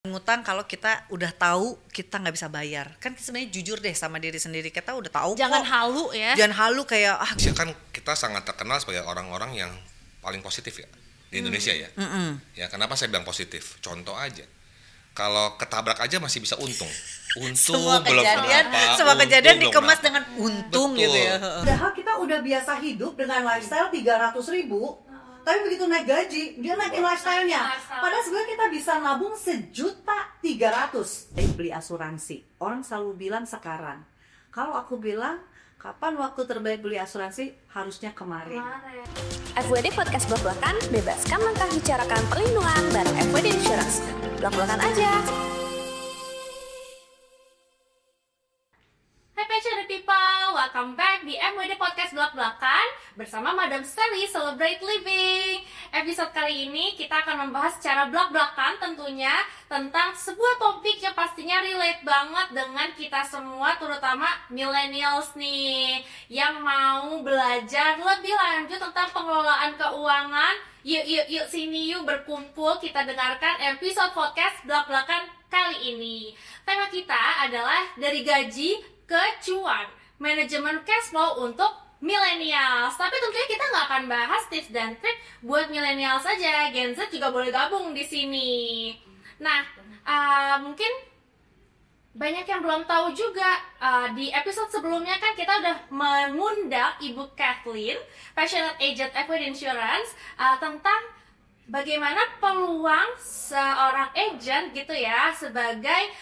ngutang kalau kita udah tahu kita nggak bisa bayar. Kan sebenarnya jujur deh sama diri sendiri, kita udah tahu Jangan kok. halu ya. Jangan halu kayak Kan kita sangat terkenal sebagai orang-orang yang paling positif ya di Indonesia ya. Ya kenapa saya bilang positif? Contoh aja, kalau ketabrak aja masih bisa untung. semua belum kejadian, apa, semua untung kejadian belum dikemas apa. dengan untung Betul. gitu ya. Padahal kita udah biasa hidup dengan lifestyle 300.000, tapi begitu naik gaji, dia naikin lifestyle-nya. Padahal sebenarnya kita bisa nabung 1.300.000. Beli asuransi, orang selalu bilang sekarang. Kalau aku bilang, kapan waktu terbaik beli asuransi? Harusnya kemarin. FWD Podcast Blok-Blokan, bebaskan langkah bicarakan perlindungan bareng FWD Insurance. Blok-blokan aja. Hai passionate people, welcome back di FWD Podcast Blok-Blokan bersama Madam Sally Celebrate Living. Episode kali ini kita akan membahas secara blok-blokan tentunya tentang sebuah topik yang pastinya relate banget dengan kita semua, terutama millennials nih yang mau belajar lebih lanjut tentang pengelolaan keuangan. Yuk sini yuk berkumpul, kita dengarkan episode podcast blok-blokan kali ini. Tema kita adalah dari gaji ke cuan, manajemen cash flow untuk millennials. Tapi tentunya kita nggak akan bahas tips dan trik buat millennials saja, Gen Z juga boleh gabung di sini. Nah, mungkin banyak yang belum tahu juga, di episode sebelumnya kan kita udah mengundang Ibu Kathleen, passionate agent FWD Insurance, tentang bagaimana peluang seorang agent gitu ya sebagai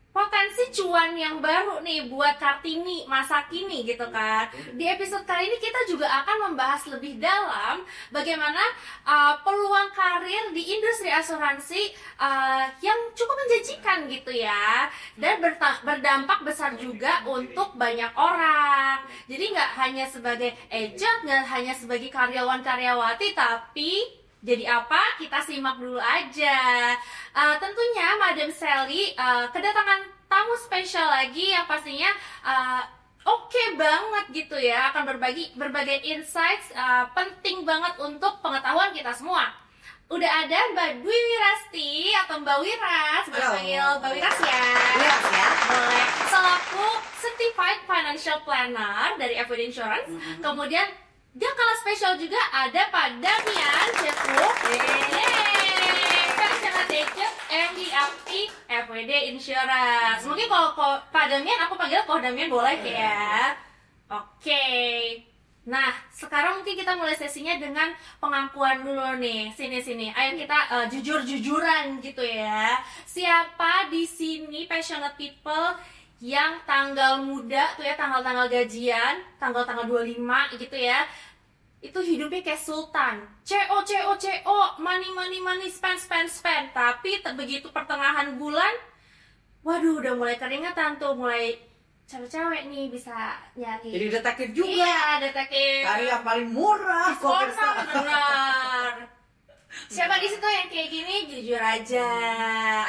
potensi cuan yang baru nih buat Kartini masa kini gitu kan. Di episode kali ini kita juga akan membahas lebih dalam bagaimana peluang karir di industri asuransi yang cukup menjanjikan gitu ya, dan berdampak besar juga untuk banyak orang. Jadi nggak hanya sebagai agent, nggak hanya sebagai karyawan-karyawati, tapi jadi apa? Kita simak dulu aja. Tentunya Madam Sally kedatangan tamu spesial lagi yang pastinya oke banget gitu ya, akan berbagi berbagai insights penting banget untuk pengetahuan kita semua. Udah ada Mbak Dwi Wirasti atau Mbak Wiras, berpanggil Mbak Wiras ya. Wiras ya. Boleh. Selaku Certified Financial Planner dari FWD Insurance. Kemudian gak kalah spesial juga ada Pak Damian Jepuk, Passionate Agent MDRT FWD Insurance. Mungkin kalau Pak Damian aku panggil Pak Damian boleh ya. Oke. Nah, sekarang mungkin kita mulai sesinya dengan pengakuan dulu nih. Sini. Ayo kita jujur-jujuran gitu ya. Siapa di sini passionate people yang tanggal muda tuh ya, tanggal-tanggal gajian, tanggal-tanggal 25 gitu ya, itu hidupnya kayak sultan, CO, money, spend. Tapi begitu pertengahan bulan, waduh udah mulai keringetan tuh, mulai cewek-cewek nih bisa nyari. Jadi detektif juga. Iya, detektif. Cari yang paling murah. Diskon, bener. Siapa di situ yang kayak gini, jujur aja.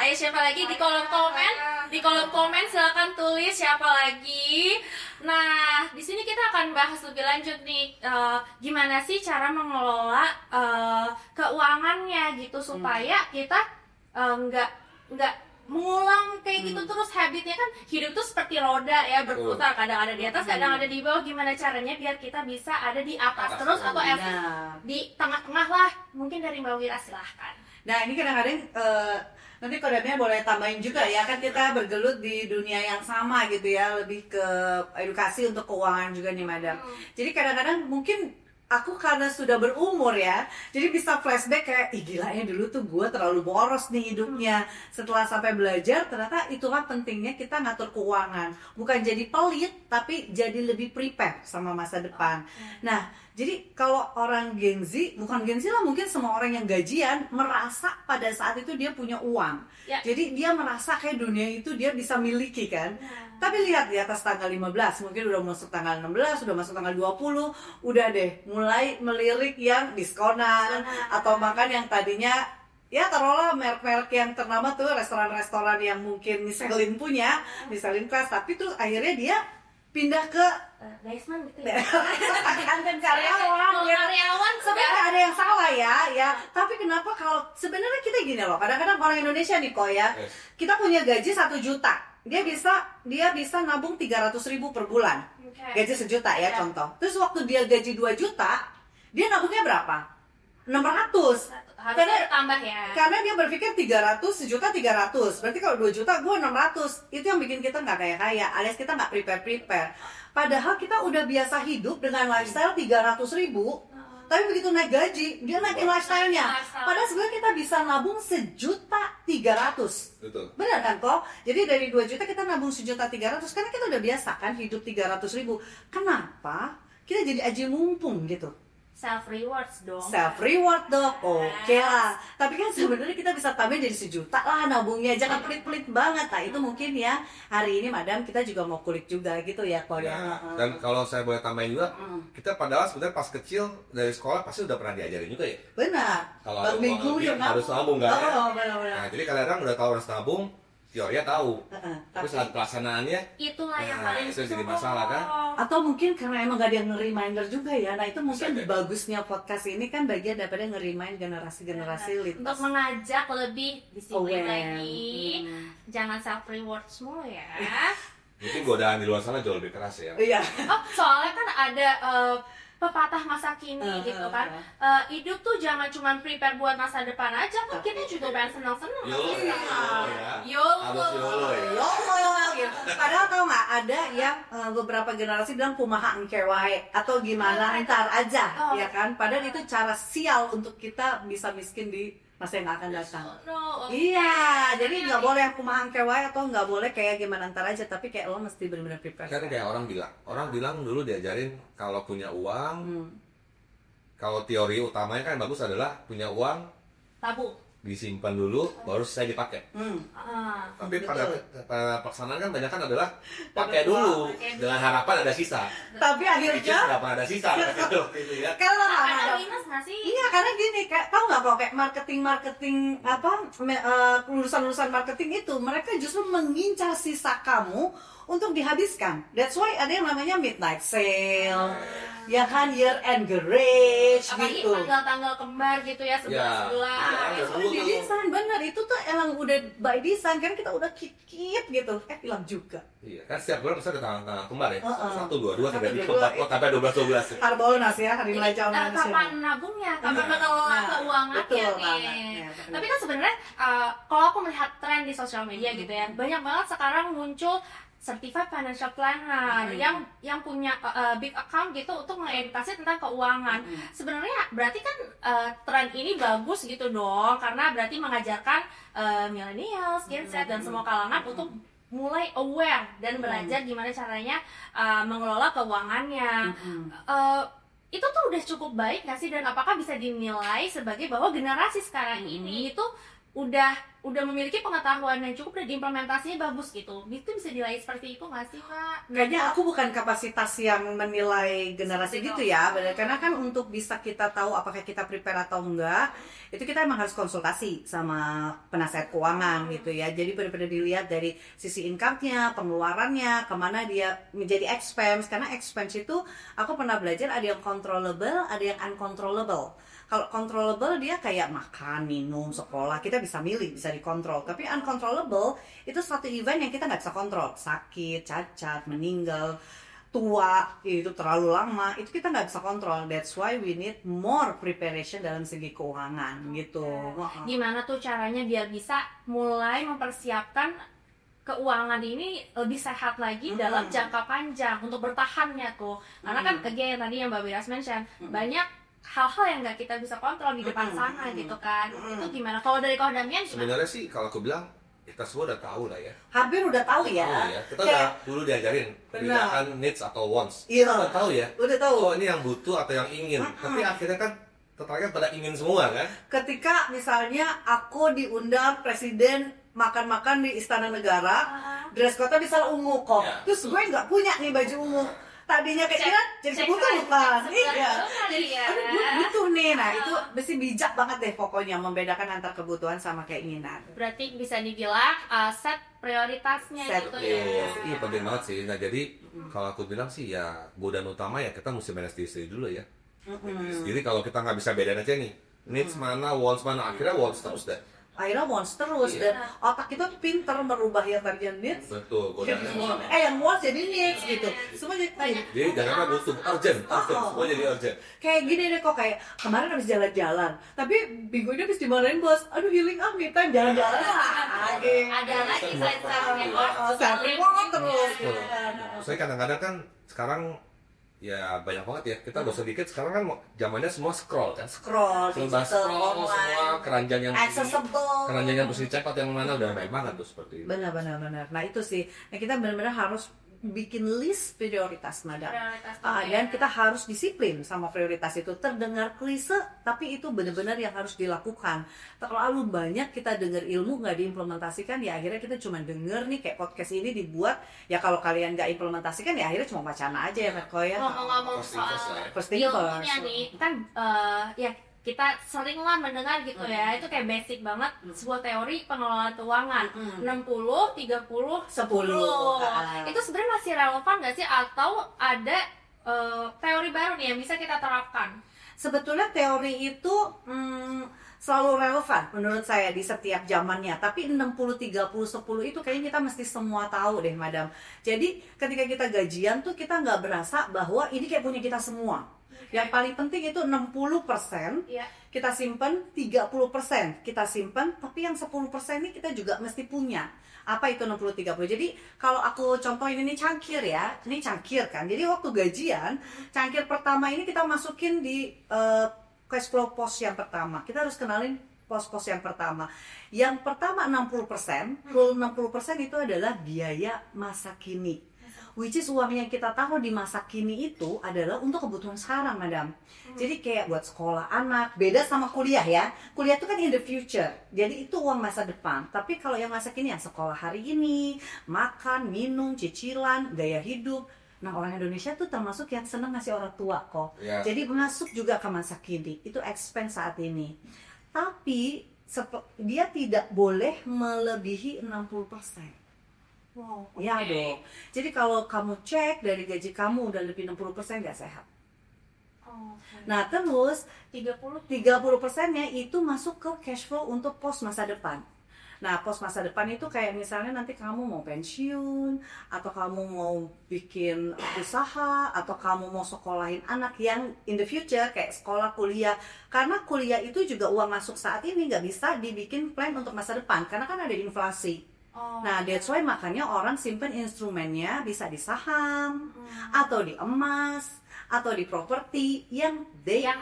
Ayo siapa lagi di kolom komen? Di kolom komen silakan tulis siapa lagi. Nah, di sini kita akan bahas lebih lanjut nih, gimana sih cara mengelola keuangannya gitu supaya kita nggak mengulang kayak gitu terus. Habitnya kan hidup tuh seperti roda ya, berputar, kadang ada di atas, kadang ada di bawah. Gimana caranya biar kita bisa ada di atas terus atau di tengah-tengah lah? Mungkin dari Mbak Wira silahkan. Nah ini kadang-kadang nanti kodenya boleh tambahin juga ya, kan kita bergelut di dunia yang sama gitu ya, lebih ke edukasi untuk keuangan juga nih Madam. Jadi kadang-kadang mungkin aku karena sudah berumur ya, jadi bisa flashback kayak, ih gila ya dulu tuh gue terlalu boros nih hidupnya. Setelah sampai belajar, ternyata itulah pentingnya kita ngatur keuangan. Bukan jadi pelit, tapi jadi lebih prepare sama masa depan. Nah, jadi kalau orang Gen Z, bukan Gen Z lah, mungkin semua orang yang gajian merasa pada saat itu dia punya uang. Ya. Jadi dia merasa kayak dunia itu dia bisa miliki kan. Tapi lihat di atas tanggal 15, mungkin udah masuk tanggal 16, udah masuk tanggal 20, udah deh mulai melirik yang diskonan, atau makan yang tadinya ya taruhlah merek-merek yang ternama tuh, restoran-restoran yang mungkin Michelin punya, Michelin class, tapi terus akhirnya dia pindah ke basement gitu ya. Kantin karyawan Kalau gitu. karyawan Sebenarnya nggak ada yang salah ya. Tapi kenapa kalau sebenarnya kita gini loh, kadang-kadang orang Indonesia nih kok ya, kita punya gaji 1 juta, dia bisa nabung 300.000 per bulan, gaji 1 juta ya contoh. Terus waktu dia gaji 2 juta, dia nabungnya berapa? 600. harusnya tambah ya. Karena dia berpikir 300, 1 juta 300. Berarti kalau 2 juta gue 600. Itu yang bikin kita nggak kaya-kaya, alias kita nggak prepare. Padahal kita udah biasa hidup dengan lifestyle 300.000. Tapi begitu naik gaji, dia naikin lifestyle-nya. Padahal sebenarnya kita bisa nabung 1.300.000. Betul. Benar kan kok? Jadi dari 2 juta kita nabung 1.300.000 karena kita udah biasa kan hidup 300.000. Kenapa? Kita jadi aji mumpung gitu. Self rewards dong. Self reward dong, oke lah. Tapi kan sebenarnya kita bisa tambahin jadi 1 juta lah nabungnya, jangan pelit-pelit banget. Nah itu mungkin ya hari ini madam kita juga mau kulik juga gitu ya kok ya. Dan kalau saya boleh tambahin juga, kita padahal sebenarnya pas kecil dari sekolah pasti udah pernah diajarin juga ya. Benar. Kalau Bang ada Minggu uang lebih, juga harus nabung kan? Oh benar-benar. Nah jadi kadang-kadang udah tahu harus nabung, teorinya tahu. Tapi saat pelaksanaannya, Itulah yang nah, paling itu jadi masalah kan? Atau mungkin karena emang gak ada yang nge-reminder juga ya. Nah itu mungkin bagusnya podcast ini kan bagian daripada nge-remind generasi-generasi untuk lintas. mengajak lebih disiplin Aware. lagi. Jangan self rewards mulu ya. Mungkin godaan di luar sana jauh lebih keras ya. Iya. Oh, soalnya kan ada pepatah masa kini gitu kan. Hidup tuh jangan cuma prepare buat masa depan aja, kan kita juga pengen senang-senang. YOLO ya. YOLO. Harus YOLO ya. Yolo gitu. Padahal tau nggak ada yang beberapa generasi bilang kumaha engke wae atau gimana entar aja ya kan. Padahal itu cara sial untuk kita bisa miskin di masa yang akan datang. No, Iya, jadi nggak boleh yang kumaha engke wae atau nggak boleh kayak gimana entar aja, tapi kayak lo mesti benar-benar prepare. Kan kayak orang bilang dulu diajarin kalau punya uang, kalau teori utamanya kan bagus adalah punya uang tabung. disimpan dulu baru selesai dipakai. Tapi pada pelaksanaan kan banyak kan adalah pakai dulu dengan harapan ada sisa. Tapi Which is akhirnya nggak pernah ada sisa gitu ya. kalau Ada minus nggak sih? iya karena gini kayak tahu nggak kok kayak marketing lulusan marketing itu mereka justru mengincar sisa kamu untuk dihabiskan. That's why ada yang namanya midnight sale, ya kan, year end garage Apalagi gitu. tanggal-tanggal kembar gitu ya, sebelah-sebelah. Ya. Itu udah desain bener, itu tuh emang udah by design kan kita udah keep gitu, hilang juga. Iya, kan setiap bulan pasti ada tanggal kembar ya. 1, 2, 2, 3, 4, 1, 2, 4, sampai 12. Harbolnas ya, hari Neraca Manusia. Kapan nabungnya, kapan mengelola keuangannya betul nih. banget. Tapi kan sebenarnya kalau aku melihat tren di sosial media gitu ya, banyak banget sekarang muncul certified financial planner yang punya big account gitu untuk mengedukasi tentang keuangan. Sebenarnya berarti kan tren ini bagus gitu dong, karena berarti mengajarkan millennials, Gen Z dan semua kalangan untuk mulai aware dan belajar gimana caranya mengelola keuangannya. Itu tuh udah cukup baik nggak sih, dan apakah bisa dinilai sebagai bahwa generasi sekarang ini itu udah memiliki pengetahuan yang cukup dan implementasinya bagus gitu? Itu bisa dinilai seperti itu nggak sih, Kak? Kayaknya aku bukan kapasitas yang menilai generasi gitu ya, benar. Karena kan untuk bisa kita tahu apakah kita prepare atau enggak, itu kita emang harus konsultasi sama penasihat keuangan gitu ya. Jadi benar-benar dilihat dari sisi income-nya, pengeluarannya, kemana dia menjadi expense. Karena expense itu aku pernah belajar ada yang controllable, ada yang uncontrollable. Kalau controllable dia kayak makan, minum, sekolah, kita bisa milih, bisa dikontrol. Tapi uncontrollable itu suatu event yang kita nggak bisa kontrol. Sakit, cacat, meninggal, tua, itu terlalu lama, itu kita nggak bisa kontrol. That's why we need more preparation dalam segi keuangan gitu. Gimana tuh caranya biar bisa mulai mempersiapkan keuangan ini lebih sehat lagi dalam jangka panjang untuk bertahannya tuh. Karena kan again tadi yang Mbak Wiras mention, banyak hal-hal yang nggak kita bisa kontrol di depan sana gitu kan. Itu gimana? Kalau dari Kak Damian gimana? Sebenarnya sih kalau aku bilang kita semua udah tahu lah ya. Hampir udah tahu ya. Kita udah dulu diajarin perbedaan needs atau wants. Iya. Kita udah tahu ya. Udah tahu. Oh ini yang butuh atau yang ingin. Tapi akhirnya kan tertariknya pada ingin semua kan. Ketika misalnya aku diundang presiden makan-makan di Istana Negara, dress code-nya bisa ungu kok. Ya, Terus gue nggak punya nih baju ungu. tadinya keinginan jadi cek kebutuhan. lagi, Iya. kali ya. Aduh, gue butuh nih. Nah, itu mesti bijak banget deh pokoknya membedakan antara kebutuhan sama keinginan. Berarti bisa dibilang set prioritasnya Set, gitu ya. Iya penting banget sih. Nah jadi kalau aku bilang sih ya godaan utama ya kita mesti manage diri sendiri dulu ya. Jadi kalau kita nggak bisa bedain aja nih needs mana, wants mana, akhirnya wants terus deh. Akhirnya wants terus dan otak kita pinter merubah yang tadinya needs Betul, jadi godaan. yang wants jadi needs gitu. Semua jadi Jadi jangan apa butuh, urgent, semua jadi urgent. kayak gini deh kok, kayak kemarin habis jalan-jalan tapi minggu ini habis dimarahin bos, aduh healing me time jalan-jalan lagi. Ada lagi selain Selfie terus gitu kan. Saya kadang-kadang kan sekarang ya banyak banget ya, kita dosa dikit sekarang kan zamannya semua scroll kan. Scroll, Semua digital, scroll, semua online, keranjang yang accessible. mesti cepat yang mana udah banyak banget tuh seperti itu. Benar. Nah itu sih, nah, kita benar-benar harus bikin list prioritas, madam. Dan kita harus disiplin sama prioritas itu. Terdengar klise, tapi itu benar-benar yang harus dilakukan. Terlalu banyak kita dengar ilmu nggak diimplementasikan, ya akhirnya kita cuma denger nih kayak podcast ini dibuat. Ya kalau kalian nggak implementasikan, ya akhirnya cuma bacaan aja ya, Ko ya. Ngomong-ngomong soal First thing ilmunya first. nih, kan ya kita sering lah mendengar gitu ya, itu kayak basic banget sebuah teori pengelolaan keuangan 60, 30, 10. Itu sebenarnya masih relevan nggak sih, atau ada teori baru nih yang bisa kita terapkan? Sebetulnya teori itu selalu relevan menurut saya di setiap zamannya. Tapi 60, 30, 10 itu kayaknya kita mesti semua tahu deh, madam. Jadi ketika kita gajian tuh kita nggak berasa bahwa ini kayak punya kita semua. Yang paling penting itu 60% kita simpen, 30% kita simpen, tapi yang 10% ini kita juga mesti punya. Apa itu 60-30? Jadi kalau aku contohin ini cangkir ya, ini cangkir kan. Jadi waktu gajian, cangkir pertama ini kita masukin di cash flow pos yang pertama. Kita harus kenalin pos-pos yang pertama. Yang pertama 60%, rule 60% itu adalah biaya masa kini. Which is uang yang kita taruh di masa kini itu adalah untuk kebutuhan sekarang, madam. Jadi kayak buat sekolah anak, beda sama kuliah ya. Kuliah itu kan in the future, jadi itu uang masa depan. Tapi kalau yang masa kini, yang sekolah hari ini, makan, minum, cicilan, gaya hidup. Nah, orang Indonesia tuh termasuk yang senang ngasih orang tua kok. Ya. Jadi masuk juga ke masa kini, itu expense saat ini. Tapi dia tidak boleh melebihi 60%. Wow, Ya dong. Jadi kalau kamu cek dari gaji kamu udah lebih 60% nggak sehat. Nah terus 30%-nya itu masuk ke cash flow untuk pos masa depan. Nah pos masa depan itu kayak misalnya nanti kamu mau pensiun, atau kamu mau bikin usaha, atau kamu mau sekolahin anak yang in the future kayak sekolah, kuliah. Karena kuliah itu juga uang masuk saat ini, nggak bisa dibikin plan untuk masa depan karena kan ada inflasi. Nah, that's why makanya orang simpen instrumennya bisa di saham, atau di emas, atau di properti yang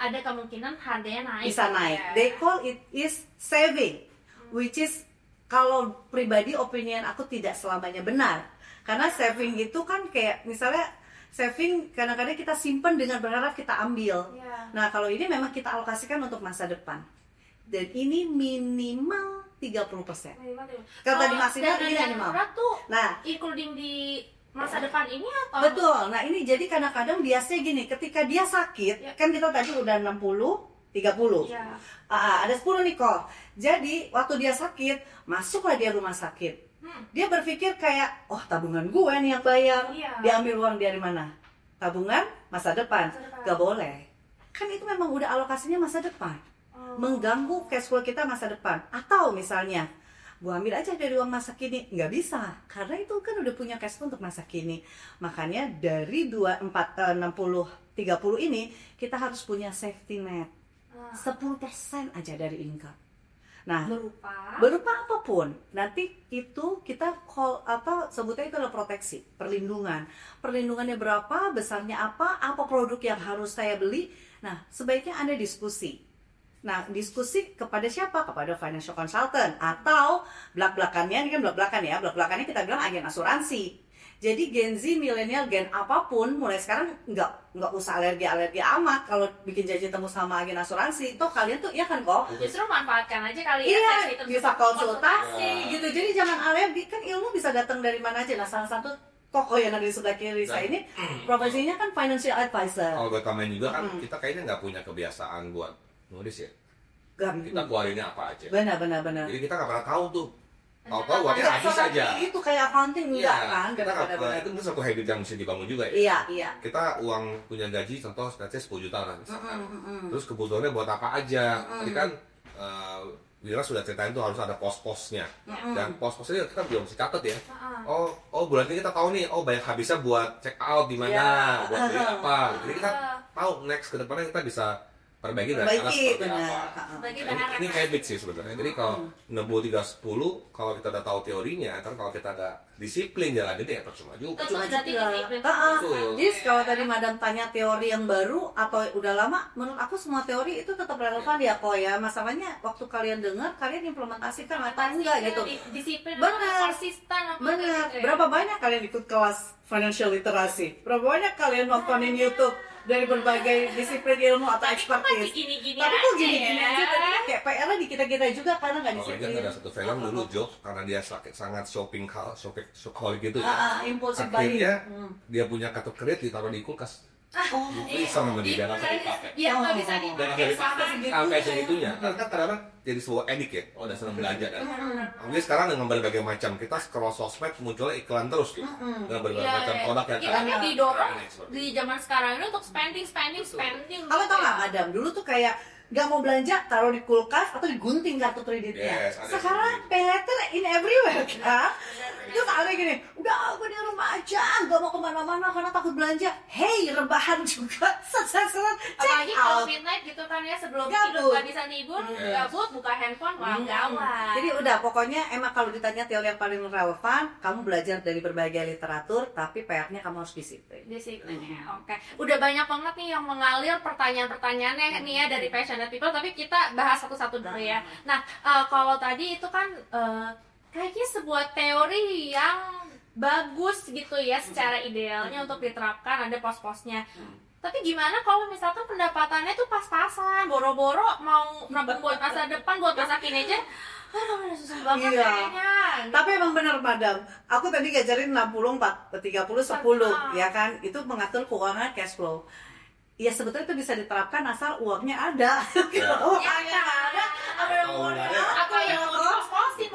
ada kemungkinan harganya naik. bisa naik. They call it is saving, which is kalau pribadi opinion aku tidak selamanya benar. Karena saving itu kan kayak misalnya saving kadang-kadang kita simpen dengan berharap kita ambil. Nah, kalau ini memang kita alokasikan untuk masa depan. Dan ini minimal 30%. Kalau tadi maksimal ini minimal. Tuh, Nah, including di masa depan ini atau? betul. Nah, ini jadi kadang-kadang biasanya gini, ketika dia sakit, kan kita tadi udah 60, 30. Ya. Ada 10 nih kok. Jadi, waktu dia sakit, masuklah dia rumah sakit. Dia berpikir kayak, oh tabungan gue nih yang bayar. Iya. Dia ambil uang dari mana? Tabungan masa depan. Gak boleh. Kan itu memang udah alokasinya masa depan. Mengganggu cash flow kita masa depan. Atau misalnya gua ambil aja dari uang masa kini, nggak bisa karena itu kan udah punya cash flow untuk masa kini. Makanya dari 60, 30 ini kita harus punya safety net 10% aja dari income. Nah, berupa apapun. Nanti itu kita sebutnya itu adalah proteksi, perlindungan. Perlindungannya berapa, besarnya apa produk yang harus saya beli. Nah, sebaiknya Anda diskusi. Nah, diskusi kepada siapa? Kepada financial consultant atau belak-belakannya, ini kan belak-belakan ya. Belak-belakannya kita bilang agen asuransi. Jadi Gen Z, milenial, gen apapun mulai sekarang nggak usah alergi amat kalau bikin janji temu sama agen asuransi. Toh kalian tuh ya kan kok? Justru manfaatkan aja kali Iya, ya. bisa konsultasi gitu. Jadi jangan alergi, kan ilmu bisa datang dari mana aja. Nah, salah satu kokoh yang ada di sebelah kiri saya ini profesinya kan financial advisor. Kalau gue tambahin juga kan kita kayaknya nggak punya kebiasaan buat nulis ya. Kita keluarinnya apa aja. Benar. Jadi kita nggak pernah tahu tuh. Tahu-tahu uangnya habis aja. Itu kayak accounting enggak kan? Kita Benar. itu satu habit yang mesti dibangun juga ya. Iya. Kita uang punya gaji contoh let's say 10 juta lah misalkan. Terus kebutuhannya buat apa aja. Jadi kan Wira sudah ceritain tuh harus ada pos-posnya. Dan pos-posnya kita belum mesti catat ya. Oh bulan ini kita tahu nih, banyak habisnya buat check out di mana, buat beli apa. Jadi kita tahu next ke depannya kita bisa perbaiki dari sana seperti apa. Ini habit sih sebenarnya. Jadi kalau 60-30-10 kalau kita udah tahu teorinya, kan kalau kita ada disiplin jalan ini ya percuma juga. Jadi kalau tadi Madam tanya teori yang baru atau udah lama, menurut aku semua teori itu tetap relevan ya kok ya. Masalahnya waktu kalian dengar, kalian implementasikan atau enggak gitu. Disiplin, benar, konsisten. Benar. Berapa banyak kalian ikut kelas financial literacy? Berapa banyak kalian nontonin YouTube dari berbagai disiplin ilmu atau expertise? Tapi kok gini-gini aja, tadi kan kayak PR-nya di kita-kita juga karena nggak disiplin. Ada satu film dulu Job karena dia sangat shopaholic gitu. Impulsive buying. Akhirnya dia punya kartu kredit ditaruh di kulkas. Sama dia nggak bisa dipakai. Iya, nggak bisa Dan dipakai. sampai segitunya. Kan kadang-kadang jadi sebuah edik ya. Udah senang belanja kan. Mungkin sekarang dengan berbagai macam kita scroll sosmed munculnya iklan terus tuh. Dengan berbagai macam produk yang kita didorong di zaman sekarang ini untuk spending. Kamu tau nggak, Madam? Dulu tuh kayak nggak mau belanja, taruh di kulkas atau digunting kartu kreditnya. Sekarang pay letter in everywhere kan? Terus ada gini, udah aku di rumah aja, nggak mau kemana-mana karena takut belanja. Hey, rebahan juga, set, Apalagi kalau midnight gitu kan ya, sebelum tidur nggak bisa tidur, gabut, buka handphone, wah gawat. Jadi udah, pokoknya emang kalau ditanya teori yang paling relevan, kamu belajar dari berbagai literatur, tapi PR-nya kamu harus disiplin. Disiplin ya, oke. Udah banyak banget nih yang mengalir pertanyaan-pertanyaannya nih ya dari passionate people, tapi kita bahas satu-satu dulu ya. Nah, kalau tadi itu kan kayaknya sebuah teori yang bagus gitu ya secara idealnya untuk diterapkan, ada pos-posnya. Tapi gimana kalau misalkan pendapatannya tuh pas-pasan, boro-boro mau nabung buat masa depan, buat masa kini aja, aduh susah banget kayaknya. Tapi emang benar, Madam. Aku tadi ngajarin 60-40-10 ya kan, itu mengatur keuangan cash flow. Ya sebetulnya itu bisa diterapkan asal uangnya ada. Uangnya ada, apa yang modal, apa yang pos-posin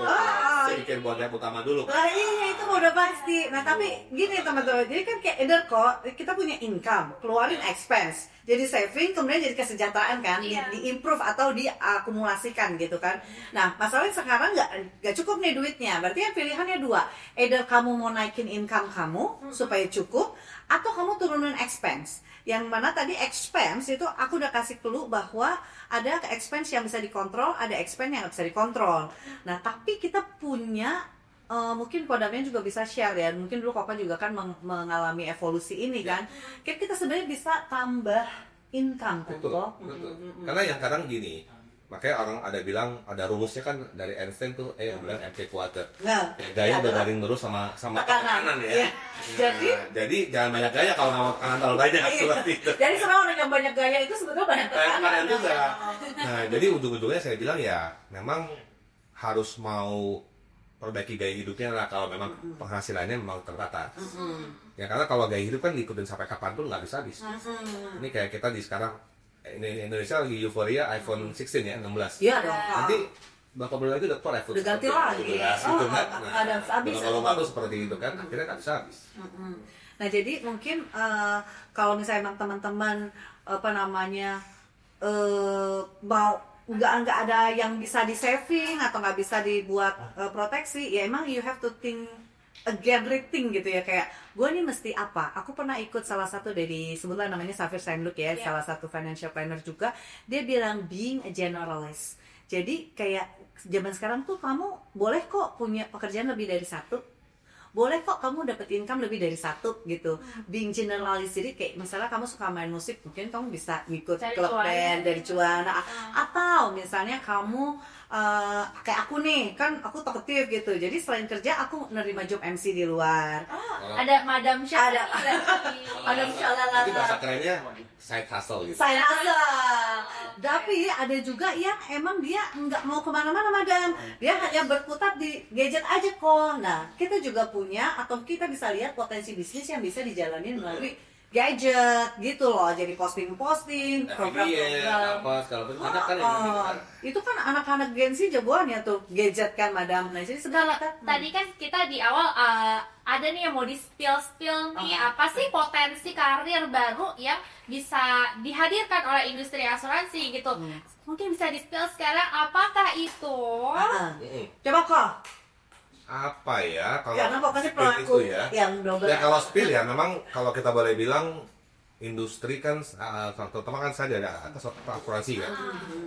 sedikit buat yang utama dulu. Iya, itu udah pasti. Nah tapi gini teman-teman, jadi kan kayak either kok kita punya income, keluarin expense, jadi saving, kemudian jadi kesejahteraan kan, diimprove atau diakumulasikan gitu kan. Nah masalahnya sekarang nggak cukup nih duitnya, berarti kan pilihannya dua, either kamu mau naikin income kamu supaya cukup, atau kamu turunin expense. Yang mana tadi expense itu aku udah kasih clue bahwa ada expense yang bisa dikontrol, ada expense yang nggak bisa dikontrol. Nah tapi kita punya mungkin kodamnya juga bisa share ya. Mungkin dulu Koko juga kan mengalami evolusi ini kan. Kita sebenarnya bisa tambah income kan, betul. Karena yang kadang gini, makanya orang ada bilang ada rumusnya kan dari Einstein tuh bilang MC kuadrat. Gaya berbanding lurus sama kanan ya. Jadi jangan banyak gaya kalau kanan terlalu banyak seperti itu. Jadi sebenarnya orang yang banyak gaya itu sebetulnya banyak kanan juga. Nah, jadi ujung-ujungnya saya bilang ya memang harus mau perbaiki gaya hidupnya lah kalau memang penghasilannya memang terbatas. Ya karena kalau gaya hidup kan diikutin sampai kapanpun nggak bisa habis. Ini kayak kita di sekarang ini Indonesia lagi euforia iPhone 16 ya, 16. Iya dong. Nanti bakal bulan lagi udah keluar iPhone. Udah ganti lagi. Gitu kan. Ada habis. Kalau tuh seperti itu kan, akhirnya nggak bisa habis. Nah jadi mungkin kalau misalnya emang teman-teman mau nggak ada yang bisa di saving atau nggak bisa dibuat proteksi, ya emang you have to think again, rethink gitu ya, kayak gue nih mesti apa. Aku pernah ikut salah satu dari sebutlah namanya Safir Sainluk ya, salah satu financial planner juga. Dia bilang being a generalist. Jadi kayak zaman sekarang tuh kamu boleh kok punya pekerjaan lebih dari satu, boleh kok kamu dapat income lebih dari satu gitu. Being generalist, jadi kayak misalnya kamu suka main musik, mungkin kamu bisa ngikut klub band dari cuan, atau misalnya kamu kayak aku nih, kan aku talkative gitu. Jadi selain kerja aku nerima job MC di luar. Ada Madam Syah. Ada Nanti bahasa kerennya side hustle gitu. Saya rasa. Tapi ada juga yang emang dia nggak mau kemana-mana, Madam. Dia hanya berkutat di gadget aja kok. Nah, kita juga punya atau kita bisa lihat potensi bisnis yang bisa dijalanin melalui gadget gitu loh. Jadi posting-posting, program-program. Apa segala macam. Ada kan yang gitu kan. Itu kan anak-anak Gen Z jagoan ya tuh gadget kan, Madam. Nah, jadi Kalau sebenarnya tadi kan kita di awal ada nih yang mau di spill nih, apa sih potensi karir baru yang bisa dihadirkan oleh industri asuransi gitu. Mungkin bisa di spill sekarang, apakah itu? coba kok. Apa ya kalau Karena pokoknya spill pelaku itu ya. yang double. Ya kalau spill ya memang kalau kita boleh bilang industri kan terutama kan saya dari atas asuransi kan.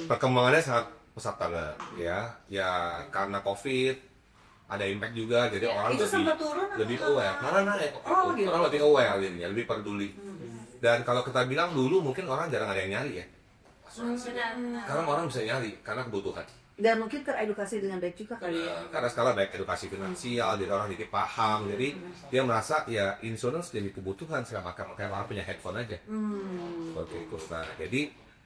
Perkembangannya sangat pesat banget ya. Ya karena Covid ada impact juga jadi orang Itu sempat turun lebih atau aware. Malah naik. gitu. Orang lebih aware jadinya, lebih peduli. Dan kalau kita bilang dulu mungkin orang jarang ada yang nyari ya. Asuransi. Benar. Sekarang orang bisa nyari karena kebutuhan. Dan mungkin teredukasi dengan baik juga kali ya. Karena sekarang baik edukasi finansial, jadi orang jadi paham, jadi dia merasa ya insurance jadi kebutuhan sekarang kayak orang punya headphone aja. Seperti itu. Nah, jadi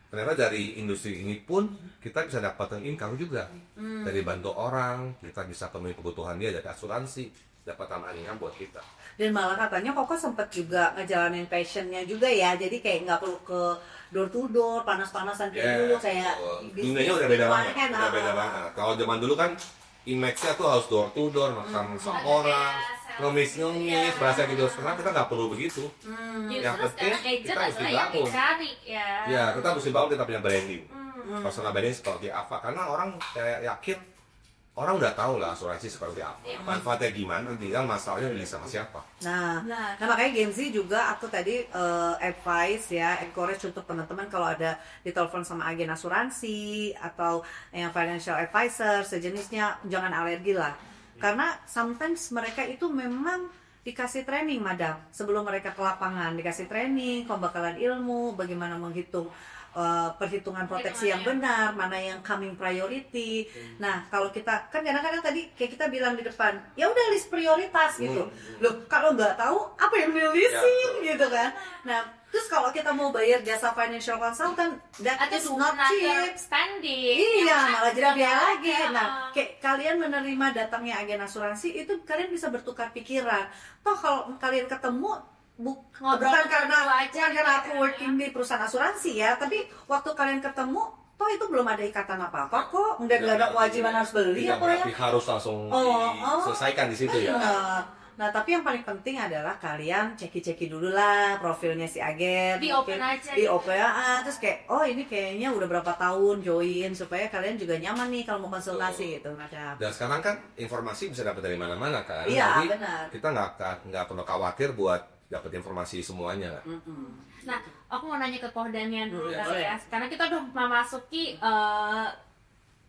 ternyata dari industri ini pun kita bisa dapatkan income juga dari bantu orang, kita bisa penuhi kebutuhan dia dari asuransi, dapat tambahan income buat kita. Dan malah katanya Koko sempet juga ngejalanin passionnya juga ya. Jadi kayak nggak perlu ke door to door, panas-panasan kayak dulu kayak dunianya udah beda banget. kan, Udah beda banget. Kalau zaman dulu kan image-nya tuh harus door to door, makan seorang, ngemis-ngemis, bahasa gitu. Sekarang kita nggak perlu begitu. Yang Justru penting sekarang agent kita harus adalah yang dibangun. dicari ya. Ya, kita mesti bangun kita punya branding. Personal branding seperti apa? Karena orang saya yakin orang udah tahu lah asuransi seperti apa. Manfaatnya gimana, tinggal masalahnya beli sama siapa. Nah, Nah. makanya Gen Z juga aku tadi advice ya, encourage untuk teman-teman kalau ada ditelepon sama agen asuransi atau yang financial advisor sejenisnya, jangan alergi lah. Karena sometimes mereka itu memang dikasih training, Madam. Sebelum mereka ke lapangan dikasih training, pembekalan ilmu, bagaimana menghitung perhitungan proteksi yang benar, mana yang coming priority. Nah, kalau kita kan kadang-kadang tadi kayak kita bilang di depan, ya udah list prioritas gitu. Loh, kalau nggak tahu apa yang dilisin gitu kan. Nah, terus kalau kita mau bayar jasa financial consultant, that Atau is not cheap. spending. Iya, malah jadi biaya lagi. Ya. Nah, kayak kalian menerima datangnya agen asuransi itu kalian bisa bertukar pikiran. Toh kalau kalian ketemu Ngobrol bukan karena aja aku working di perusahaan asuransi ya, tapi waktu kalian ketemu toh itu belum ada ikatan apa-apa kok, nggak ada kewajiban harus beli Tidak apa ya. berarti harus langsung diselesaikan di situ ya. Nah, tapi yang paling penting adalah kalian ceki dulu lah profilnya si agen. Di open aja Di gitu. open, terus kayak, oh ini kayaknya udah berapa tahun join, supaya kalian juga nyaman nih kalau mau konsultasi gitu. Macam. Dan sekarang kan informasi bisa dapat dari mana-mana kan. Iya, Jadi benar. kita nggak perlu khawatir buat dapat informasi semuanya kan. Nah, aku mau nanya ke Kohdanian dulu Ya, kali ya. Karena kita udah memasuki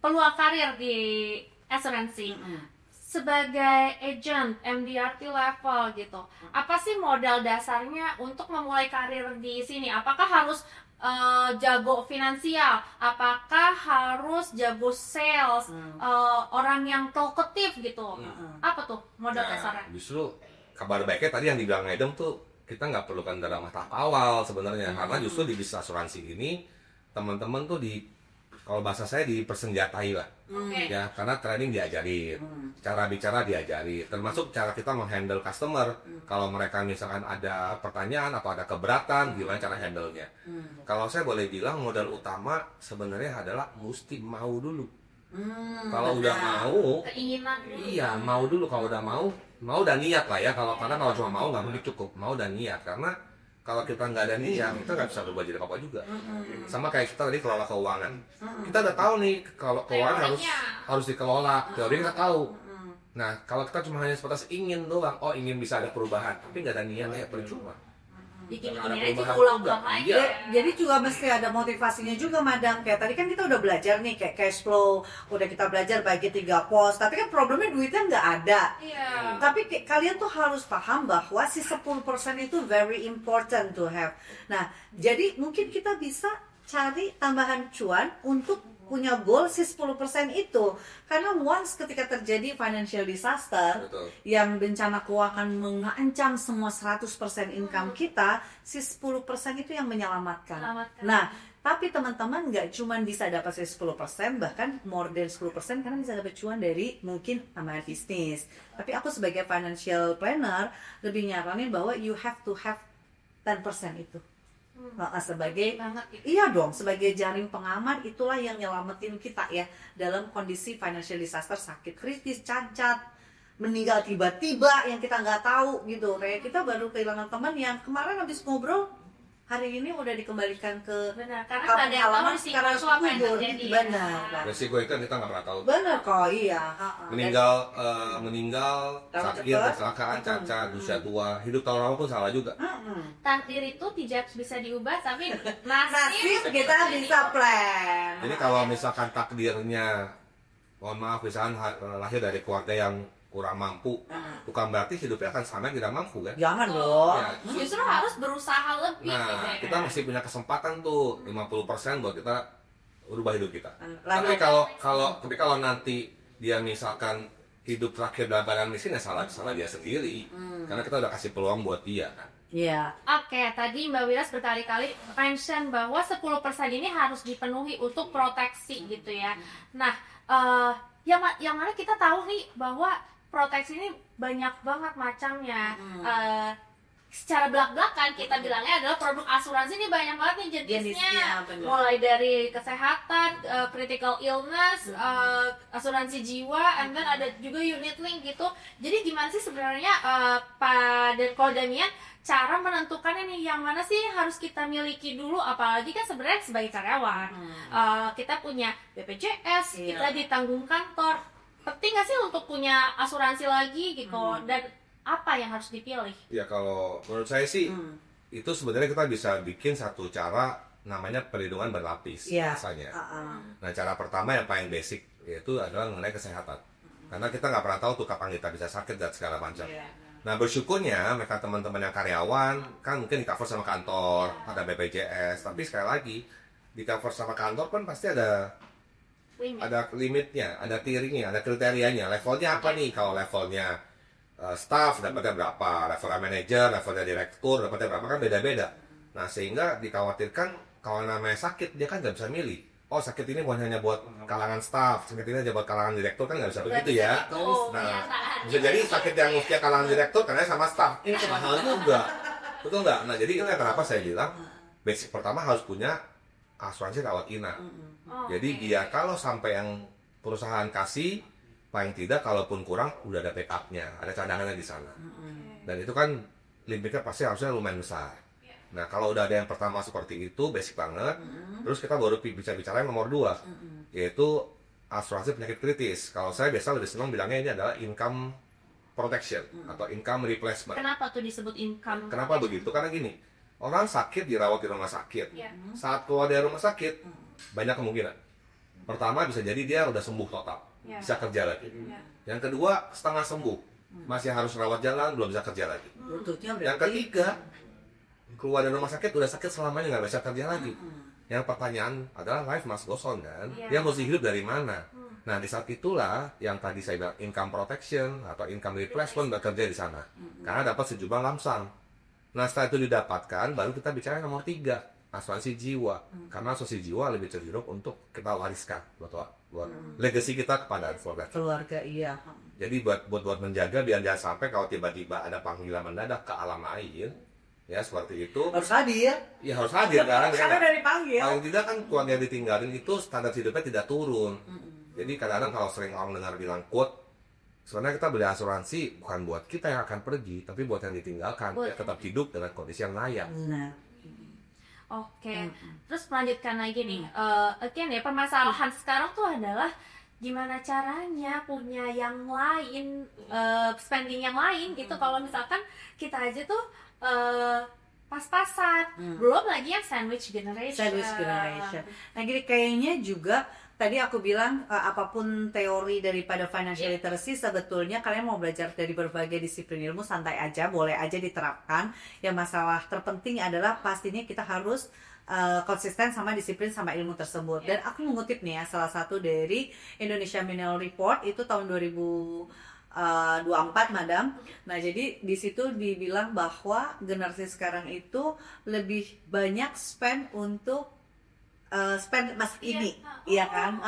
peluang karir di asuransi. Sebagai agent MDRT level gitu, apa sih modal dasarnya untuk memulai karir di sini? Apakah harus jago finansial? Apakah harus jago sales? Orang yang talkative gitu? Apa tuh modal dasarnya? Justru kabar baiknya tadi yang dibilang Adam tuh kita nggak perlukan dalam tahap awal sebenarnya, karena justru di bisnis asuransi ini teman-teman tuh kalau bahasa saya dipersenjatai lah. Ya, karena training diajarin, cara bicara diajarin, termasuk cara kita menghandle customer. Kalau mereka misalkan ada pertanyaan atau ada keberatan, gimana cara handle-nya. Kalau saya boleh bilang modal utama sebenarnya adalah mesti mau dulu. Kalau udah mau, Keinginan dulu. iya mau dulu. Kalau udah mau dan niat lah ya. Karena kalau cuma mau nggak mungkin cukup, mau dan niat. Karena kalau kita nggak ada niat, kita nggak bisa berubah jadi apa juga. Sama kayak kita tadi kelola keuangan. Kita udah tahu nih kalau keuangan harus dikelola. Teori kita tahu. Nah, kalau kita cuma hanya sebatas ingin doang, ingin bisa ada perubahan, tapi nggak ada niat, ya percuma. Bikin Ada ini aja perubahan ulang-ulang juga. aja. Iya. Jadi juga mesti ada motivasinya juga, Madam. Kayak tadi kan kita udah belajar nih kayak cash flow, udah kita belajar bagi 3 pos. Tapi kan problemnya duitnya nggak ada. Iya. Tapi kalian tuh harus paham bahwa si 10% itu very important to have. Nah, jadi mungkin kita bisa cari tambahan cuan untuk punya goal si 10% itu. Karena once ketika terjadi financial disaster, Betul. yang bencana keuangan mengancam semua 100% income kita, si 10% itu yang menyelamatkan. Nah, tapi teman-teman nggak cuma bisa dapat si 10%, bahkan more than 10% karena bisa dapat cuan dari mungkin tambahan bisnis. Tapi aku sebagai financial planner lebih nyaranin bahwa you have to have 10% itu. Sebagai iya dong, sebagai jaring pengaman, itulah yang nyelamatin kita ya dalam kondisi financial disaster, sakit kritis, cacat, meninggal tiba-tiba yang kita nggak tahu gitu. Kayak kita baru kehilangan teman yang kemarin habis ngobrol, hari ini udah dikembalikan ke Benar, karena kampung ada yang halaman, tahu sih sekarang apa yang gugur. terjadi. Benar. Resiko itu kan kita nggak pernah tahu. Benar kok, iya. Meninggal, Tahu sakit, cepat. kecelakaan, cacat, usia tua, hidup tahun lama pun salah juga. Takdir itu tidak bisa diubah, tapi Nasib kita bisa plan. Jadi kalau misalkan takdirnya, mohon maaf, misalkan lahir dari keluarga yang kurang mampu, bukan berarti hidupnya akan sama yang tidak mampu kan? Jangan dong. Ya, justru harus berusaha lebih gitu nah, ya. kita masih punya kesempatan tuh 50% buat kita ubah hidup kita. Lalu- Tapi kalau nanti dia misalkan hidup terakhir dalam keadaan miskin, ya salah dia sendiri. Karena kita udah kasih peluang buat dia kan. Iya. Oke, tadi Mbak Wiras berkali-kali mention bahwa 10% ini harus dipenuhi untuk proteksi gitu ya. Nah, yang mana kita tahu nih bahwa proteksi ini banyak banget macamnya. Secara belak-belakan kita bilangnya adalah produk asuransi ini banyak banget nih jenisnya. bener. Mulai dari kesehatan, critical illness, asuransi jiwa, and then ada juga unit link gitu. Jadi gimana sih sebenarnya Pak Ko Damian cara menentukan ini yang mana sih yang harus kita miliki dulu, apalagi kan sebenarnya sebagai karyawan kita punya BPJS, Iya. kita ditanggung kantor. Penting nggak sih untuk punya asuransi lagi gitu, dan apa yang harus dipilih? Ya kalau menurut saya sih itu sebenarnya kita bisa bikin satu cara namanya perlindungan berlapis Iya. rasanya. Nah, cara pertama yang paling basic yaitu adalah mengenai kesehatan. Karena kita nggak pernah tahu tuh kapan kita bisa sakit dan segala macam. Iya. Nah, bersyukurnya mereka teman-teman yang karyawan kan mungkin di cover sama kantor, ada BPJS, tapi sekali lagi di cover sama kantor kan pasti ada limitnya, ada tiringnya, ada kriterianya. Levelnya apa nih? Kalau levelnya staff dapatnya berapa, levelnya manajer, levelnya direktur dapatnya berapa, kan beda-beda. Nah, sehingga dikhawatirkan kalau namanya sakit dia kan nggak bisa milih. Oh, sakit ini bukan hanya buat kalangan staff, sakit ini aja buat kalangan direktur, kan nggak bisa begitu ya. Nah, bisa jadi sakit yang mestinya kalangan direktur karena sama staff. Ini mahal juga. Betul nggak? Nah, jadi itu kenapa saya bilang basic pertama harus punya asuransi rawat inap. Jadi dia kalau sampai yang perusahaan kasih, paling tidak kalaupun kurang udah ada backupnya, ada cadangannya di sana. Dan itu kan limitnya pasti harusnya lumayan besar. Nah, kalau udah ada yang pertama seperti itu, basic banget. Terus kita baru bicara yang nomor 2, yaitu asuransi penyakit kritis. Kalau saya biasa lebih senang bilangnya ini adalah income protection atau income replacement. Kenapa tuh disebut income? Kenapa begitu? Karena gini, orang sakit dirawat di rumah sakit. Iya. Saat keluar dari rumah sakit, banyak kemungkinan. Pertama bisa jadi dia udah sembuh total, Iya. bisa kerja lagi. Iya. Yang kedua setengah sembuh, masih harus rawat jalan, belum bisa kerja lagi. Butuhnya Yang ketiga, keluar dari rumah sakit udah sakit selamanya nggak bisa kerja lagi. Yang pertanyaan adalah life must go on kan? Iya. Dia mesti hidup dari mana? Nah, di saat itulah yang tadi saya bilang income protection atau income replacement bekerja di sana. Karena dapat sejumlah lamsam. Nah, setelah itu didapatkan, baru kita bicara nomor 3, asuransi jiwa. Karena asuransi jiwa lebih cenderung untuk kita wariskan buat legacy kita kepada keluarga, iya. jadi buat menjaga biar jangan sampai kalau tiba-tiba ada panggilan mendadak ke alam lain, ya seperti itu. Harus hadir. Ya harus hadir kan. Karena udah dipanggil. Paling tidak kan keluarga yang ditinggalin itu standar hidupnya tidak turun. Jadi kadang-kadang kalau sering orang dengar bilang quote, sebenarnya kita beli asuransi bukan buat kita yang akan pergi, tapi buat yang ditinggalkan, ya tetap hidup dengan kondisi yang layak. Nah, Oke, terus melanjutkan lagi nih, again ya, permasalahan sekarang tuh adalah gimana caranya punya yang lain, spending yang lain gitu. Kalau misalkan kita aja tuh pas-pasan, belum lagi yang sandwich generation. Nah, gini kayaknya juga tadi aku bilang apapun teori daripada financial literacy, sebetulnya kalian mau belajar dari berbagai disiplin ilmu, santai aja, boleh aja diterapkan. Yang masalah terpenting adalah pastinya kita harus konsisten sama disiplin sama ilmu tersebut. Dan aku mengutip nih ya salah satu dari Indonesia Millennial Report itu tahun 2024 Madam. Nah jadi di situ dibilang bahwa generasi sekarang itu lebih banyak spend untuk spend masa ini, iya kan?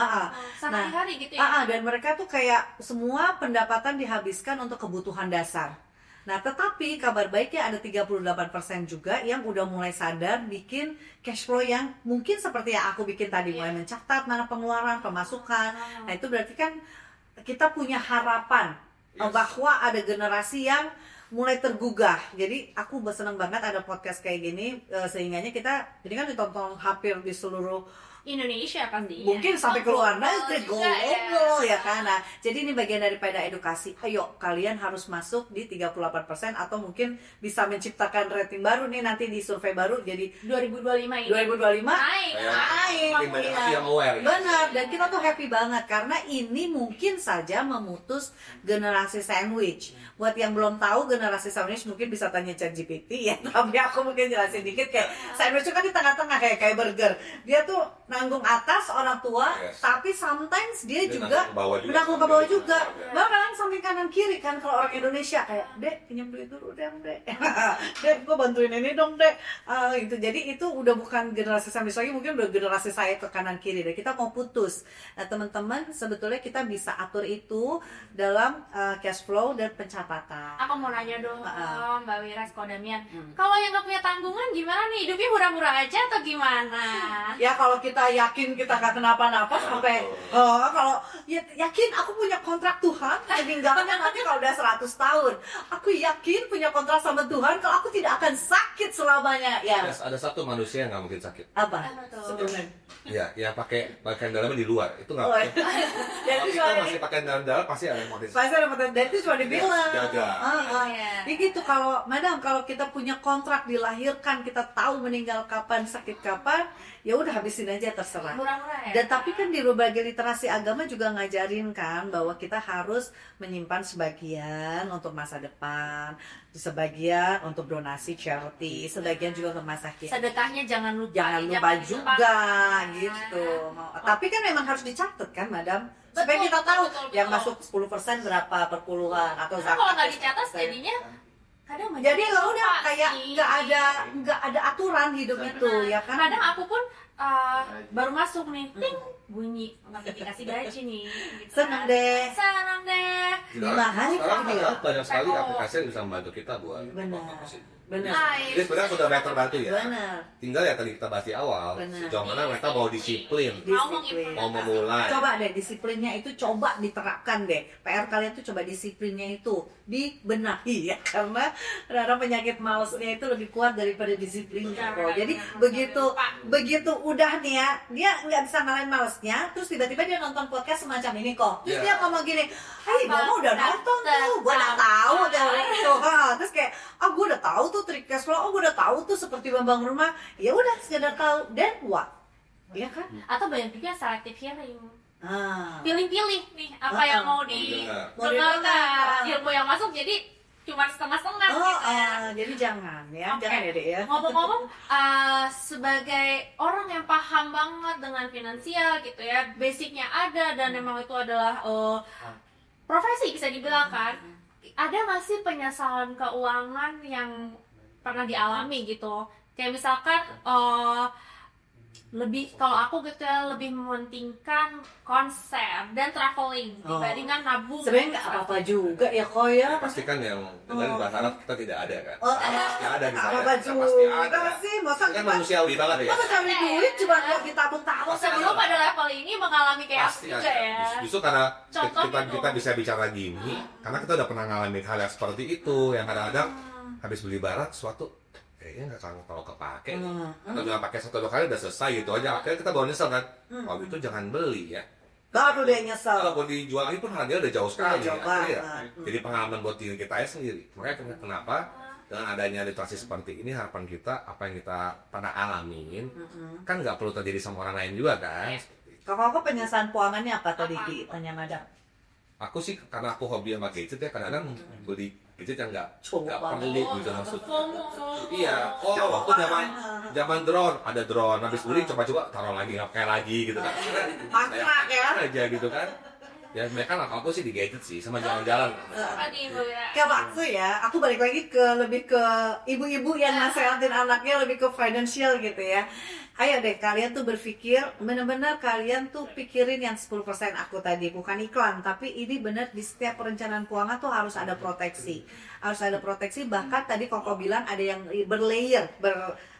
Sehari-hari gitu ya. Dan mereka tuh kayak semua pendapatan dihabiskan untuk kebutuhan dasar. Nah, tetapi kabar baiknya ada 38% juga yang udah mulai sadar bikin cash flow yang mungkin seperti yang aku bikin tadi, mulai mencatat mana pengeluaran, pemasukan. Nah, itu berarti kan kita punya harapan bahwa ada generasi yang mulai tergugah. Jadi aku senang banget ada podcast kayak gini, sehingganya kita ini kan ditonton hampir di seluruh Indonesia pastinya. Mungkin sampai ke luar negeri, global ya kan. Nah, jadi ini bagian daripada edukasi. Ayo, kalian harus masuk di 38% atau mungkin bisa menciptakan rating baru nih nanti di survei baru jadi 2025 ini. 2025 naik. Makin banyak yang aware. Benar, dan kita tuh happy banget karena ini mungkin saja memutus generasi sandwich. Buat yang belum tahu generasi sandwich mungkin bisa tanya ChatGPT ya, tapi aku mungkin jelasin dikit kayak sandwich itu kan di tengah-tengah kayak burger. Dia tuh nanggung atas orang tua, tapi sometimes dia juga menanggung ke bawah juga. Bahkan samping kanan kiri kan kalau orang Indonesia kayak, "Dek, pinjam duit dulu deh, Dek." "Dek, gua bantuin ini dong, Dek." Gitu. Jadi itu udah bukan generasi sandwich lagi, mungkin udah generasi saya ke kanan kiri deh. Kita mau putus. Nah, teman-teman, sebetulnya kita bisa atur itu dalam cash flow dan pencatatan. Aku mau nanya dong, Mbak Wira Skodamian. Kalau yang nggak punya tanggungan gimana nih? Hidupnya hura-hura aja atau gimana? Ya kalau kita yakin kita nggak kenapa-napa sampai kalau yakin aku punya kontrak Tuhan meninggalnya nanti kalau udah 100 tahun. Aku yakin punya kontrak sama Tuhan kalau aku tidak akan sakit selamanya. Ya. Ada satu manusia yang nggak mungkin sakit. Apa? Sebelumnya. Ya, yang pakai pakaian dalamnya di luar itu nggak. Dan Kalau itu kita cuma masih pakai dalam pasti ada yang mau pasti ada potensi. Dan itu cuma dibilang. Jaga. Jadi gitu kalau Madam, kalau kita punya kontrak dilahirkan, kita tahu meninggal kapan, sakit kapan, ya udah habisin aja terserah. Murah-murah ya. Dan tapi kan di berbagai literasi agama juga ngajarin kan bahwa kita harus menyimpan sebagian untuk masa depan, sebagian untuk donasi charity, sebagian juga untuk masa kini. Sedekahnya jangan lupa. Jangan lupa juga gitu. Tapi kan memang harus dicatat kan, Madam? Supaya Betul, kita tahu betul. yang masuk 10% berapa per puluhan atau Karena kalau nggak dicatat jadinya kadang banyak jadi lo udah lupa kayak sih. nggak ada aturan hidup itu ya kan. Kadang aku pun baru masuk nih, ting, bunyi notifikasi gaji nih. Gitu Seneng kan. deh. Seneng deh. Lima hari Sekarang kan ya? banyak sekali aplikasi yang bisa membantu kita buat Benar. Benar. Jadi sebenarnya sudah banyak terbantu ya. Benar. Tinggal ya tadi kita bahas di awal, Benar. sejauh mana mereka mau disiplin, Disiplin. mau memulai. Coba deh disiplinnya itu coba diterapkan deh. PR kalian tuh coba disiplinnya itu dibenahi ya, karena kadang penyakit malesnya itu lebih kuat daripada disiplinnya. Jadi begitu udah nih ya, dia nggak bisa ngalahin malesnya, terus tiba-tiba dia nonton podcast semacam ini kok. Terus dia ngomong gini, "Hai, mama udah nonton tuh, gue udah tahu dari itu." Terus kayak, gue udah tahu tuh trik cash flow, gue udah tahu tuh seperti membangun rumah. Ya udah sekedar tahu, then what? Iya kan? Atau banyak juga selective hearing. Pilih-pilih nih apa yang mau didengarkan. Ilmu yang masuk jadi cuma setengah-setengah gitu ya. Jadi jangan ya, Oke. jangan ya deh ya. Ngomong-ngomong, sebagai orang yang paham banget dengan finansial gitu ya, basicnya ada dan memang itu adalah profesi bisa dibilang kan. Ada nggak sih penyesalan keuangan yang pernah dialami gitu? Kayak misalkan lebih, kalau aku gitu ya, lebih mementingkan konser dan traveling dibandingkan nabung. Sebenarnya nggak apa-apa juga ya kok ya. Pastikan yang dengan bahasa Arab kita tidak ada kan. Pasti ada di Nggak sana. apa-apa Pasti ada. juga sih. Masa Kan kita manusiawi banget ya. masa cari duit cuma buat ditabung-tabung. Sebelum pada level ini mengalami kayak Pasti aku juga ada. ya. Justru karena Contoh gitu. kita bisa bicara gini, karena kita udah pernah ngalamin hal yang seperti itu, yang kadang-kadang habis beli barang sesuatu kayaknya nggak kalau kepake, atau jangan pakai 1-2 kali udah selesai gitu aja. Akhirnya kita bawa nyesel kan, kalau gitu jangan beli ya. Baru deh nyesel. Kalau mau dijual lagi pun harganya udah jauh sekali. Jauh Akhirnya banget. jadi pengalaman buat diri kita sendiri. Makanya kenapa dengan adanya literasi seperti ini, harapan kita apa yang kita pernah alamin kan nggak perlu terjadi sama orang lain juga kan. Kalau aku penyesalan keuangannya apa tadi Ki? Tanya Madam. Aku sih karena aku hobi sama gadget ya, kadang-kadang beli gadget yang nggak Coba. perlu gitu maksud. FOMO. Iya, waktu zaman drone ada drone, habis beli coba-coba taruh lagi, nggak pakai lagi gitu kan. Mangkrak ya. Aja gitu kan. Ya mereka aku sih di gadget sih, sama jalan-jalan. Apa nih Mbak Wira? Kayak waktu ya, aku balik lagi lebih ke ibu-ibu yang nasehatin anaknya lebih ke financial gitu ya. Ayo deh kalian tuh berpikir, bener-bener kalian tuh pikirin yang 10% aku tadi, bukan iklan, tapi ini bener di setiap perencanaan keuangan tuh harus ada proteksi. Harus ada proteksi, bahkan tadi Koko bilang ada yang berlayer,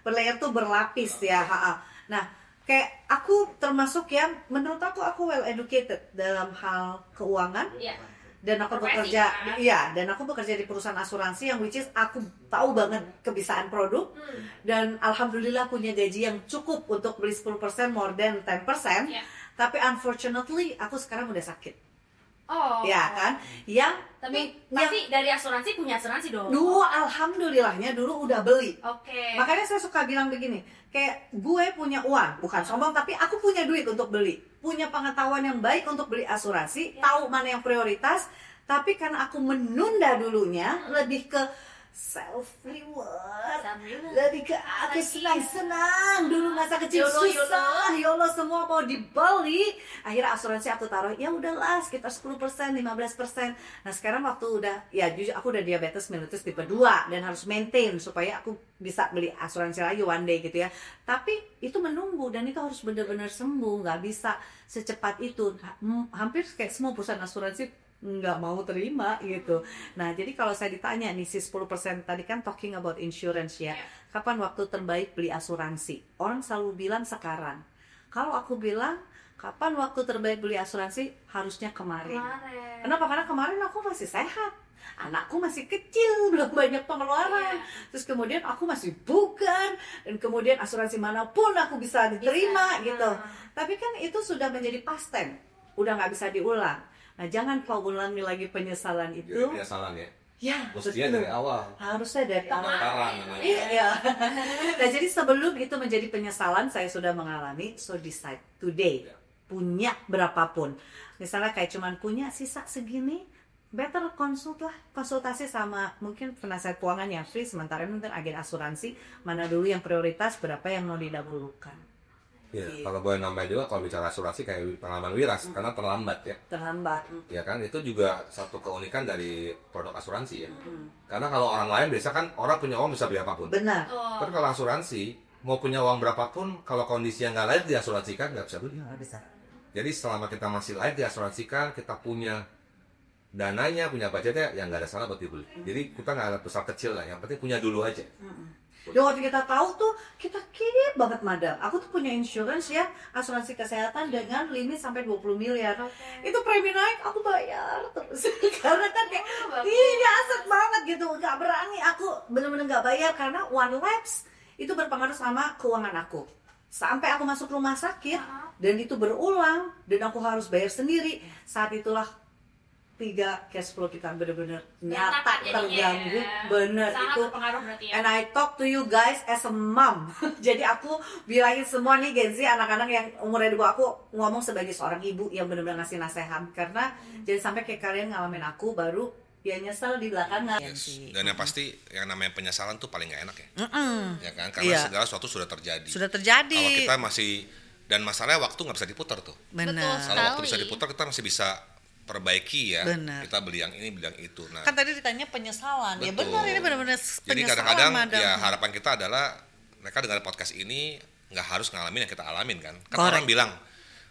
berlayer tuh berlapis ya. Nah, kayak aku termasuk yang menurut aku well educated dalam hal keuangan. Iya. Dan aku Profesi, bekerja, kan? iya, dan aku bekerja di perusahaan asuransi yang which is aku tahu banget kebiasaan produk dan alhamdulillah punya gaji yang cukup untuk beli 10% more than 10%. Iya. Tapi unfortunately aku sekarang udah sakit. Oh. Ya kan? Yang Tapi yang pasti dari asuransi punya asuransi dong. dulu alhamdulillahnya dulu udah beli. Oke. Makanya saya suka bilang begini, kayak gue punya uang, bukan sombong, tapi aku punya duit untuk beli, punya pengetahuan yang baik untuk beli asuransi, tahu mana yang prioritas, tapi karena aku menunda dulunya, lebih ke self reward, lebih ke aku senang-senang dulu masa kecil YOLO, susah, YOLO semua mau dibeli, akhirnya asuransi aku taruh ya udahlah sekitar 10%, 15%. Nah sekarang waktu udah ya jujur aku udah diabetes mellitus tipe 2 dan harus maintain supaya aku bisa beli asuransi lagi one day gitu ya. Tapi itu menunggu dan itu harus benar-benar sembuh, nggak bisa secepat itu. Hampir kayak semua perusahaan asuransi nggak mau terima gitu. Nah jadi kalau saya ditanya nih si 10% tadi kan talking about insurance ya, kapan waktu terbaik beli asuransi? Orang selalu bilang sekarang. Kalau aku bilang kapan waktu terbaik beli asuransi, harusnya kemarin. Kenapa? Karena kemarin aku masih sehat, anakku masih kecil, belum banyak pengeluaran, terus kemudian aku masih bukan, dan kemudian asuransi manapun aku bisa diterima gitu. Tapi kan itu sudah menjadi past tense, udah nggak bisa diulang. Nah jangan kau ulangi lagi penyesalan itu. Jadi penyesalan ya. Ya, Mestinya dari awal. harusnya dari awal. Sekarang namanya. Iya. Nah jadi sebelum itu menjadi penyesalan, saya sudah mengalami. So decide today, punya berapapun. Misalnya kayak cuman punya sisa segini, better konsultasi sama mungkin penasihat keuangan yang free, sementara mungkin agen asuransi, mana dulu yang prioritas, berapa yang mau didahulukan. Ya, kalau boleh nambah juga kalau bicara asuransi kayak pengalaman Wiras karena terlambat ya. Terlambat. Ya kan itu juga satu keunikan dari produk asuransi ya. Karena kalau orang lain biasa kan orang punya uang bisa beli apapun. Benar. Tapi kalau asuransi mau punya uang berapapun kalau kondisinya nggak layak diasuransikan nggak bisa beli. Nggak bisa. Jadi selama kita masih layak diasuransikan, kita punya dananya, punya budgetnya, yang nggak ada salah buat dibeli. Jadi kita nggak ada besar kecil lah, yang penting punya dulu aja. Dan waktu kita tahu tuh, kita keep banget madam. Aku tuh punya insurance ya, asuransi kesehatan dengan limit sampai 20 miliar. Itu premi naik, aku bayar terus. Karena kan kayak, ini aset banget gitu. Gak berani, aku bener-bener gak bayar. Karena one lapse itu berpengaruh sama keuangan aku. Sampai aku masuk rumah sakit, dan itu berulang, dan aku harus bayar sendiri. Saat itulah 3 cash flow kita bener-bener nyata terganggu, bener sangat itu. berpengaruh berarti ya. And I talk to you guys as a mom. Jadi aku bilangin semua nih Gen Z, anak-anak yang umurnya di bawah aku, ngomong sebagai seorang ibu yang benar-benar ngasih nasihat. Karena jangan sampai kayak kalian ngalamin aku baru ya nyesel di belakangan. Dan yang pasti yang namanya penyesalan tuh paling nggak enak ya. Ya kan, karena Iya. segala sesuatu sudah terjadi. Sudah terjadi. Kalau kita masih, dan masalahnya waktu nggak bisa diputar tuh. Benar. Kalau waktu bisa diputar kita masih bisa perbaiki ya. Benar. Kita beli yang ini, beli yang itu. Nah, Kan tadi ditanya penyesalan. Ya betul. benar, ini benar-benar Jadi penyesalan, kadang-kadang madam. ya harapan kita adalah mereka dengar podcast ini nggak harus ngalamin yang kita alamin kan. Kan Correct. orang bilang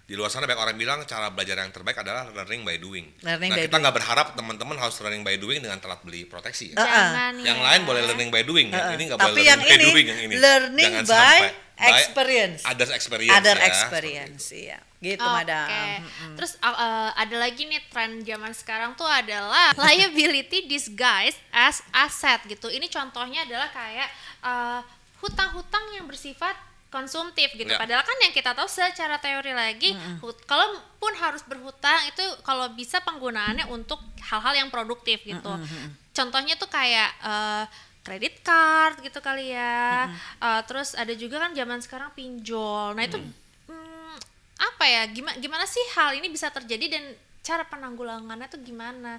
di luar sana banyak orang bilang cara belajar yang terbaik adalah learning by doing. Learning Nah by kita doing. nggak berharap teman-teman harus learning by doing dengan telat beli proteksi ya. Jangan Yang ya. lain boleh learning by doing, yang ini nggak boleh Tapi yang learning by ini, doing yang ini. learning Jangan by sampai. experience. Other experience. Other ya, experience, seperti itu. iya. Gitu, Oke. madam. Terus ada lagi nih tren zaman sekarang tuh adalah liability disguised as asset gitu. Ini contohnya adalah kayak hutang-hutang yang bersifat konsumtif gitu. Ya. Padahal kan yang kita tahu secara teori lagi, kalaupun harus berhutang itu kalau bisa penggunaannya untuk hal-hal yang produktif gitu. Contohnya tuh kayak credit card gitu kali ya. Terus ada juga kan zaman sekarang pinjol. Nah itu apa ya? Gimana sih hal ini bisa terjadi dan cara penanggulangannya tuh gimana?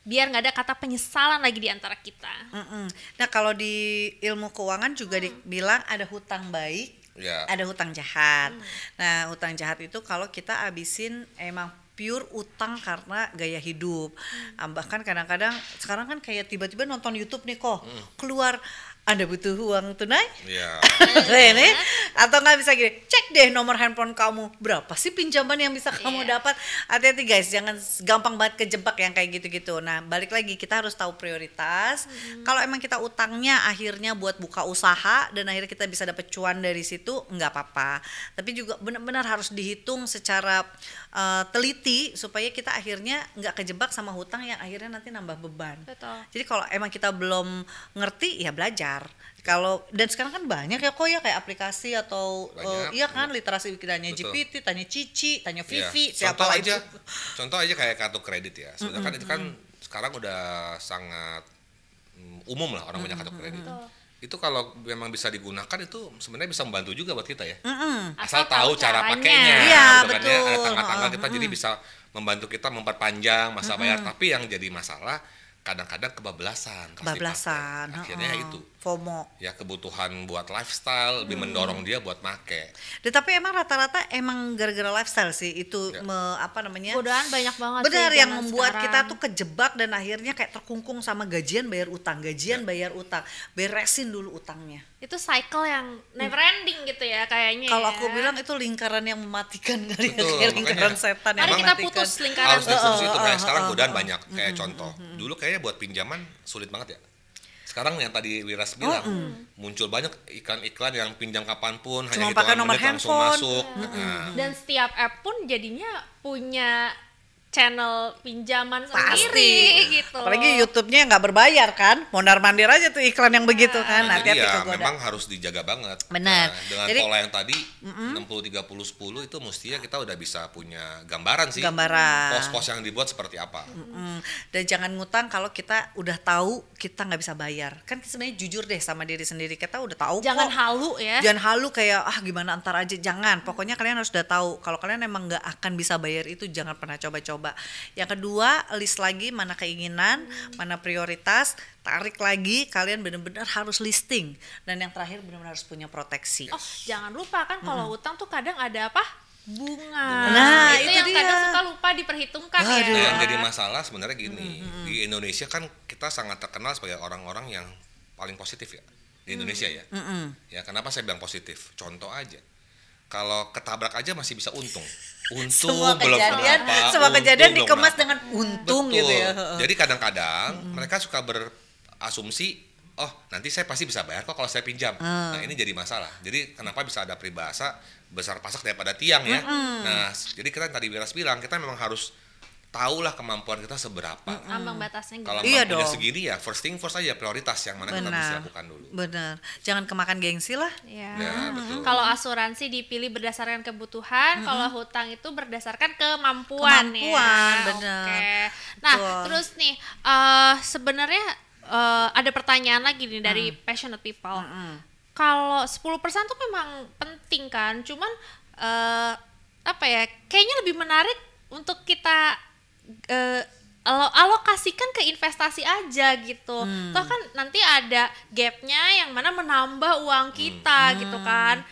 biar nggak ada kata penyesalan lagi di antara kita. Nah kalau di ilmu keuangan juga dibilang ada hutang baik, Ya. ada hutang jahat. Nah hutang jahat itu kalau kita abisin emang pure utang karena gaya hidup. Bahkan kadang-kadang sekarang kan kayak tiba-tiba nonton YouTube nih kok keluar Anda butuh uang tunai? Iya. Ini atau nggak bisa gini, cek deh nomor handphone kamu, berapa sih pinjaman yang bisa kamu dapat. Hati-hati guys, jangan gampang banget kejebak yang kayak gitu-gitu. Nah balik lagi kita harus tahu prioritas. Kalau emang kita utangnya akhirnya buat buka usaha dan akhirnya kita bisa dapat cuan dari situ, nggak apa-apa. Tapi juga benar-benar harus dihitung secara teliti supaya kita akhirnya nggak kejebak sama hutang yang akhirnya nanti nambah beban. Betul. Jadi kalau emang kita belum ngerti ya belajar. Kalau dan sekarang kan banyak ya kok ya kayak aplikasi atau Banyak, iya kan literasi tanya Betul. GPT, tanya Cici, tanya Iya. Vivi, siapa Contoh aja kayak kartu kredit ya. Sebenarnya kan itu kan sekarang udah sangat umum lah orang punya kartu kredit. Itu kalau memang bisa digunakan itu sebenarnya bisa membantu juga buat kita ya. Asal tahu cara caranya. pakainya. Iya, gitu kan ya. betul. Ada tanggal-tanggal kita jadi bisa membantu kita memperpanjang masa bayar. Tapi yang jadi masalah kadang-kadang kebablasan pas bablasan, dipakai. Akhirnya itu FOMO. ya kebutuhan buat lifestyle lebih mendorong dia buat make. Tapi emang rata-rata emang gara-gara lifestyle sih itu Ya. apa namanya? Godaan banyak banget Benar sih yang zaman membuat sekarang. kita tuh kejebak dan akhirnya kayak terkungkung sama gajian bayar utang, bayar utang. Beresin dulu utangnya. Itu cycle yang never ending gitu ya kayaknya. Kalau ya. aku bilang itu lingkaran yang mematikan kali ya, Betul, kayak lingkaran makanya. setan yang Mari kita mematikan. putus lingkaran Harus diputus itu kayak Oh, sekarang oh, godaan oh, banyak kayak contoh. Dulu kayaknya buat pinjaman sulit banget ya. Sekarang yang tadi Wiras bilang muncul banyak iklan-iklan yang pinjam kapanpun Cuma hanya pakai hitungan nomor menit langsung handphone. masuk. Nah, Dan setiap app pun jadinya punya channel pinjaman Pasti. sendiri gitu. Apalagi YouTube-nya nggak berbayar kan, mondar-mandir aja tuh iklan yang begitu kan. jadi Hati-hati ya kegoda. memang harus dijaga banget. Benar. Nah, dengan Jadi- pola yang tadi 60-30-10 itu mestinya kita udah bisa punya gambaran sih. Gambaran. Pos-pos yang dibuat seperti apa. Dan jangan ngutang kalau kita udah tahu kita nggak bisa bayar. Kan sebenarnya jujur deh sama diri sendiri, kita udah tahu Jangan kok. halu ya. Jangan halu kayak gimana antar aja, jangan. Pokoknya kalian harus udah tahu kalau kalian emang nggak akan bisa bayar itu, jangan pernah coba-coba. Yang kedua, list lagi mana keinginan, mana prioritas, tarik lagi, kalian benar-benar harus listing. Dan yang terakhir benar-benar harus punya proteksi. Oh, jangan lupa kan kalau utang tuh kadang ada apa? Bunga. Nah, itu itu yang dia. kadang suka lupa diperhitungkan Waduh. Nah, ya. yang jadi masalah sebenarnya gini, di Indonesia kan kita sangat terkenal sebagai orang-orang yang paling positif ya di Indonesia ya. Ya kenapa saya bilang positif? Contoh aja, kalau ketabrak aja masih bisa untung. Untung Semua belum kejadian, kenapa, semua untung kejadian belum dikemas kenapa. dengan untung Betul. gitu ya. Jadi kadang-kadang mereka suka berasumsi, oh nanti saya pasti bisa bayar kok kalau saya pinjam. Nah ini jadi masalah. Jadi kenapa bisa ada peribahasa besar pasak daripada tiang ya. Nah jadi kita tadi Wiras bilang kita memang harus tahulah kemampuan kita seberapa. Ambang batasnya gitu. Kalau Iya mampunya dong. segini ya first thing first aja, prioritas yang mana kita mesti Benar. lakukan dulu. Benar. Jangan kemakan gengsi lah. Ya. Ya, betul. Kalau asuransi dipilih berdasarkan kebutuhan, kalau hutang itu berdasarkan kemampuan, Kemampuan, ya. benar. Oke. Nah, Betul. terus nih sebenarnya ada pertanyaan lagi nih dari passionate people. Kalau 10% tuh memang penting kan, cuman apa ya? Kayaknya lebih menarik untuk kita alokasikan ke investasi aja gitu. Toh kan nanti ada gapnya yang mana menambah uang kita gitu kan.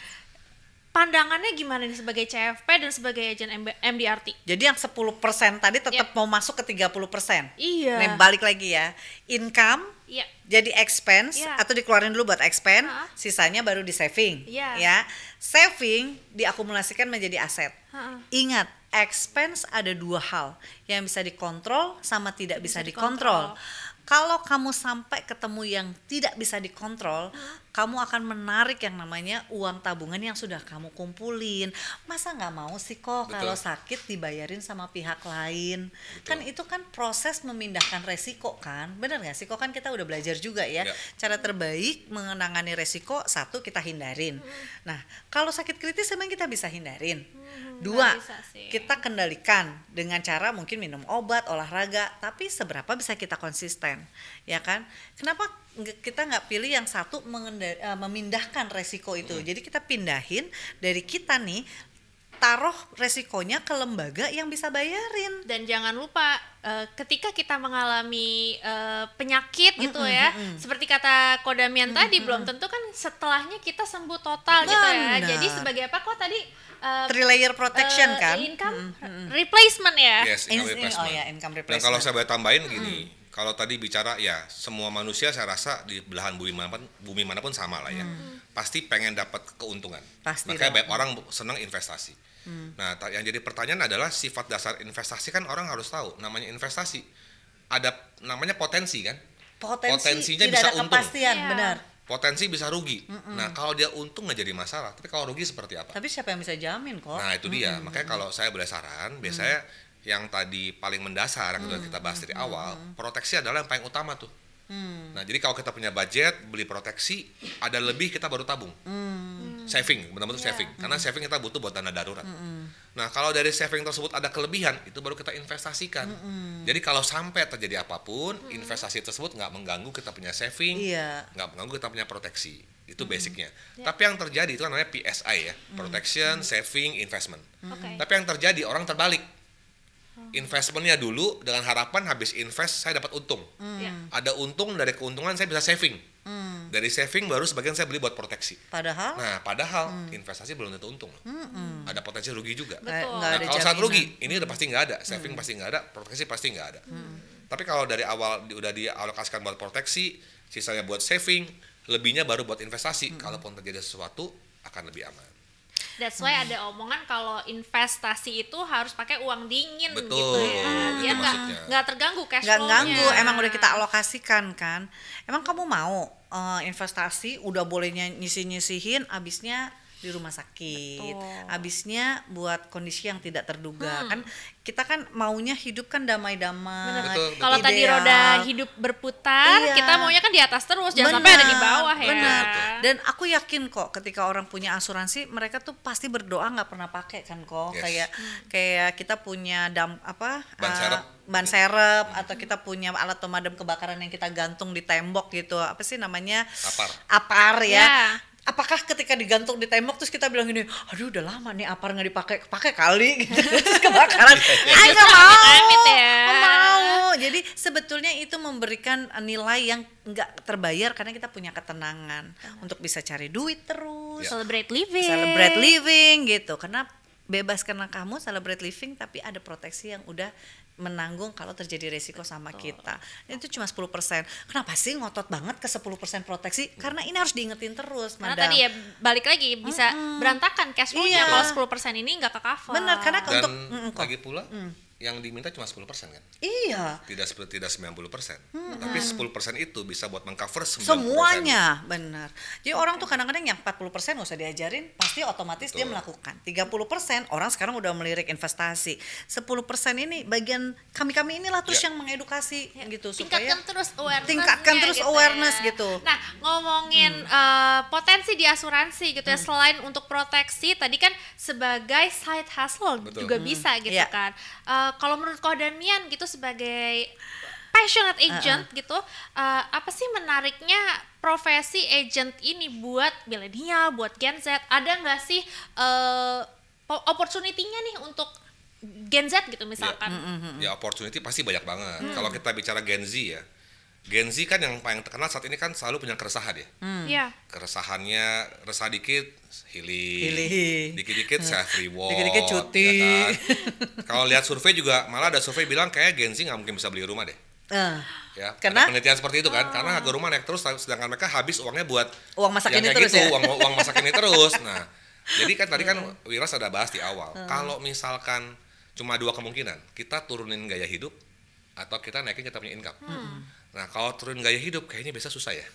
Pandangannya gimana nih sebagai CFP dan sebagai agen MDRT? Jadi yang 10% tadi tetap mau masuk ke 30%. Iya. Nih balik lagi ya. Income Iya. jadi expense Iya. atau dikeluarin dulu buat expense, Ha-ha. sisanya baru di saving. Iya. Ya. Saving diakumulasikan menjadi aset. Ha-ha. Ingat, expense ada dua hal, yang bisa dikontrol sama tidak bisa dikontrol. Kalau kamu sampai ketemu yang tidak bisa dikontrol, kamu akan menarik yang namanya uang tabungan yang sudah kamu kumpulin. Masa nggak mau sih kok Betul. kalau sakit dibayarin sama pihak lain? Kan itu kan proses memindahkan resiko kan, benar nggak sih? Kok kan kita udah belajar juga ya, Ya. cara terbaik menangani resiko, satu kita hindarin. Nah kalau sakit kritis emang kita bisa hindarin. Dua, nggak bisa sih. kita kendalikan dengan cara mungkin minum obat, olahraga, tapi seberapa bisa kita konsisten, ya kan? Kenapa kita nggak pilih yang satu memindahkan resiko itu? Jadi kita pindahin dari kita nih taruh resikonya ke lembaga yang bisa bayarin. Dan jangan lupa ketika kita mengalami penyakit gitu ya, seperti kata Ko Damian tadi, belum tentu kan setelahnya kita sembuh total gitu ya. Benar. Jadi sebagai apa kok tadi 3-layer protection kan? income replacement ya. Yes, income replacement. Oh ya, income Dan replacement. kalau saya boleh tambahin gini, kalau tadi bicara ya semua manusia saya rasa di belahan bumi manapun sama lah ya. Pasti pengen dapat keuntungan. Pasti Makanya dong. banyak orang senang investasi. Nah, yang jadi pertanyaan adalah sifat dasar investasi kan orang harus tahu. Namanya investasi ada namanya potensi kan? Potensinya tidak bisa ada untung. kepastian, Iya. benar. Potensi bisa rugi. Nah, kalau dia untung nggak jadi masalah. Tapi kalau rugi seperti apa? Tapi siapa yang bisa jamin kok? Nah itu dia, makanya kalau saya boleh saran, biasanya yang tadi paling mendasar yang udah kita bahas dari awal, proteksi adalah yang paling utama tuh. Nah jadi kalau kita punya budget, beli proteksi, ada lebih kita baru tabung. Saving, benar-benar saving. Karena saving kita butuh buat dana darurat. Nah kalau dari saving tersebut ada kelebihan, itu baru kita investasikan. Jadi kalau sampai terjadi apapun, investasi tersebut nggak mengganggu kita punya saving, Iya. nggak mengganggu kita punya proteksi. Itu basicnya. Tapi yang terjadi itu kan namanya PSI ya, protection, saving, investment. Oke. Tapi yang terjadi orang terbalik. Investmentnya dulu dengan harapan habis invest saya dapat untung. Ya. Ada untung, dari keuntungan saya bisa saving. Dari saving baru sebagian saya beli buat proteksi. Padahal Nah padahal investasi belum tentu untung. Ada potensi rugi juga. Betul. nggak Nah ada kalau saat jaminan. rugi ini udah pasti nggak ada, saving pasti nggak ada, proteksi pasti nggak ada. Tapi kalau dari awal udah dialokasikan buat proteksi, sisanya buat saving, lebihnya baru buat investasi. Kalaupun terjadi sesuatu akan lebih aman. That's why ada omongan kalau investasi itu harus pakai uang dingin Betul, gitu ya. itu Biar maksudnya. nggak terganggu cash nggak flow-nya. ganggu, emang udah kita alokasikan kan. Emang kamu mau investasi udah bolehnya nyisihin, abisnya di rumah sakit, Betul. abisnya buat kondisi yang tidak terduga kan. Kita kan maunya hidup kan damai-damai. Betul, Kalau betul. tadi ideal. roda hidup berputar, Iya. kita maunya kan di atas terus, jangan sampai ada di bawah ya. Benar. Dan aku yakin kok ketika orang punya asuransi, mereka tuh pasti berdoa nggak pernah pakai kan kok. Yes. Kayak kita punya Ban serep. ban serep atau kita punya alat pemadam kebakaran yang kita gantung di tembok gitu. Apa sih namanya? Apar ya. Ya. Apakah ketika digantung di tembok terus kita bilang gini, aduh udah lama nih apar nggak pakai kali gitu. Terus kebakaran, nggak mau, Amit ya. nggak mau. Jadi sebetulnya itu memberikan nilai yang nggak terbayar karena kita punya ketenangan untuk bisa cari duit terus, Celebrate living. celebrate living gitu. Karena bebaskan kamu celebrate living, tapi ada proteksi yang udah menanggung kalau terjadi resiko sama kita. Itu cuma 10%. Kenapa sih ngotot banget ke 10% proteksi? Karena ini harus diingetin terus, Karena Madam. tadi ya balik lagi bisa berantakan cash flow-nya Iya. kalau 10% ini nggak ke cover. Benar, karena Dan untuk kok. lagi pula yang diminta cuma 10% kan? Iya, Tidak 90%. Tapi 10% itu bisa buat mengcover 90%. semuanya benar. Jadi orang tuh kadang-kadang yang 40% nggak usah diajarin, pasti otomatis dia Betul. melakukan. 30% orang sekarang udah melirik investasi. 10% ini bagian kami-kami inilah terus Ya. yang mengedukasi gitu supaya tingkatkan terus awareness. tingkatkan terus awareness gitu. Nah, ngomongin potensi di asuransi gitu ya, selain untuk proteksi tadi kan sebagai side hustle Betul. juga bisa gitu Iya. kan. Kalau menurut Ko Damian gitu sebagai passionate agent gitu, apa sih menariknya profesi agent ini buat milenial, buat Gen Z? Ada nggak sih opportunity-nya nih untuk Gen Z gitu misalkan? Ya opportunity pasti banyak banget. Kalau kita bicara Gen Z ya, Gen Z kan yang paling terkenal saat ini kan selalu punya keresahan ya. Iya. Keresahannya resah dikit healing, Healing. dikit-dikit self reward, Dikit-dikit cuti. ya kan? Kalau lihat survei juga malah ada survei bilang kayak Gen Z nggak mungkin bisa beli rumah deh. Ya, Karena? ada penelitian seperti itu kan, karena harga rumah naik terus, sedangkan mereka habis uangnya buat Uang masak yang ini kayak terus gitu, ya? uang masak ini terus. Nah, jadi kan tadi kan Wira sudah bahas di awal, kalau misalkan cuma dua kemungkinan, kita turunin gaya hidup atau kita naikin kita punya income. Nah, kalau turunin gaya hidup kayaknya biasa susah ya.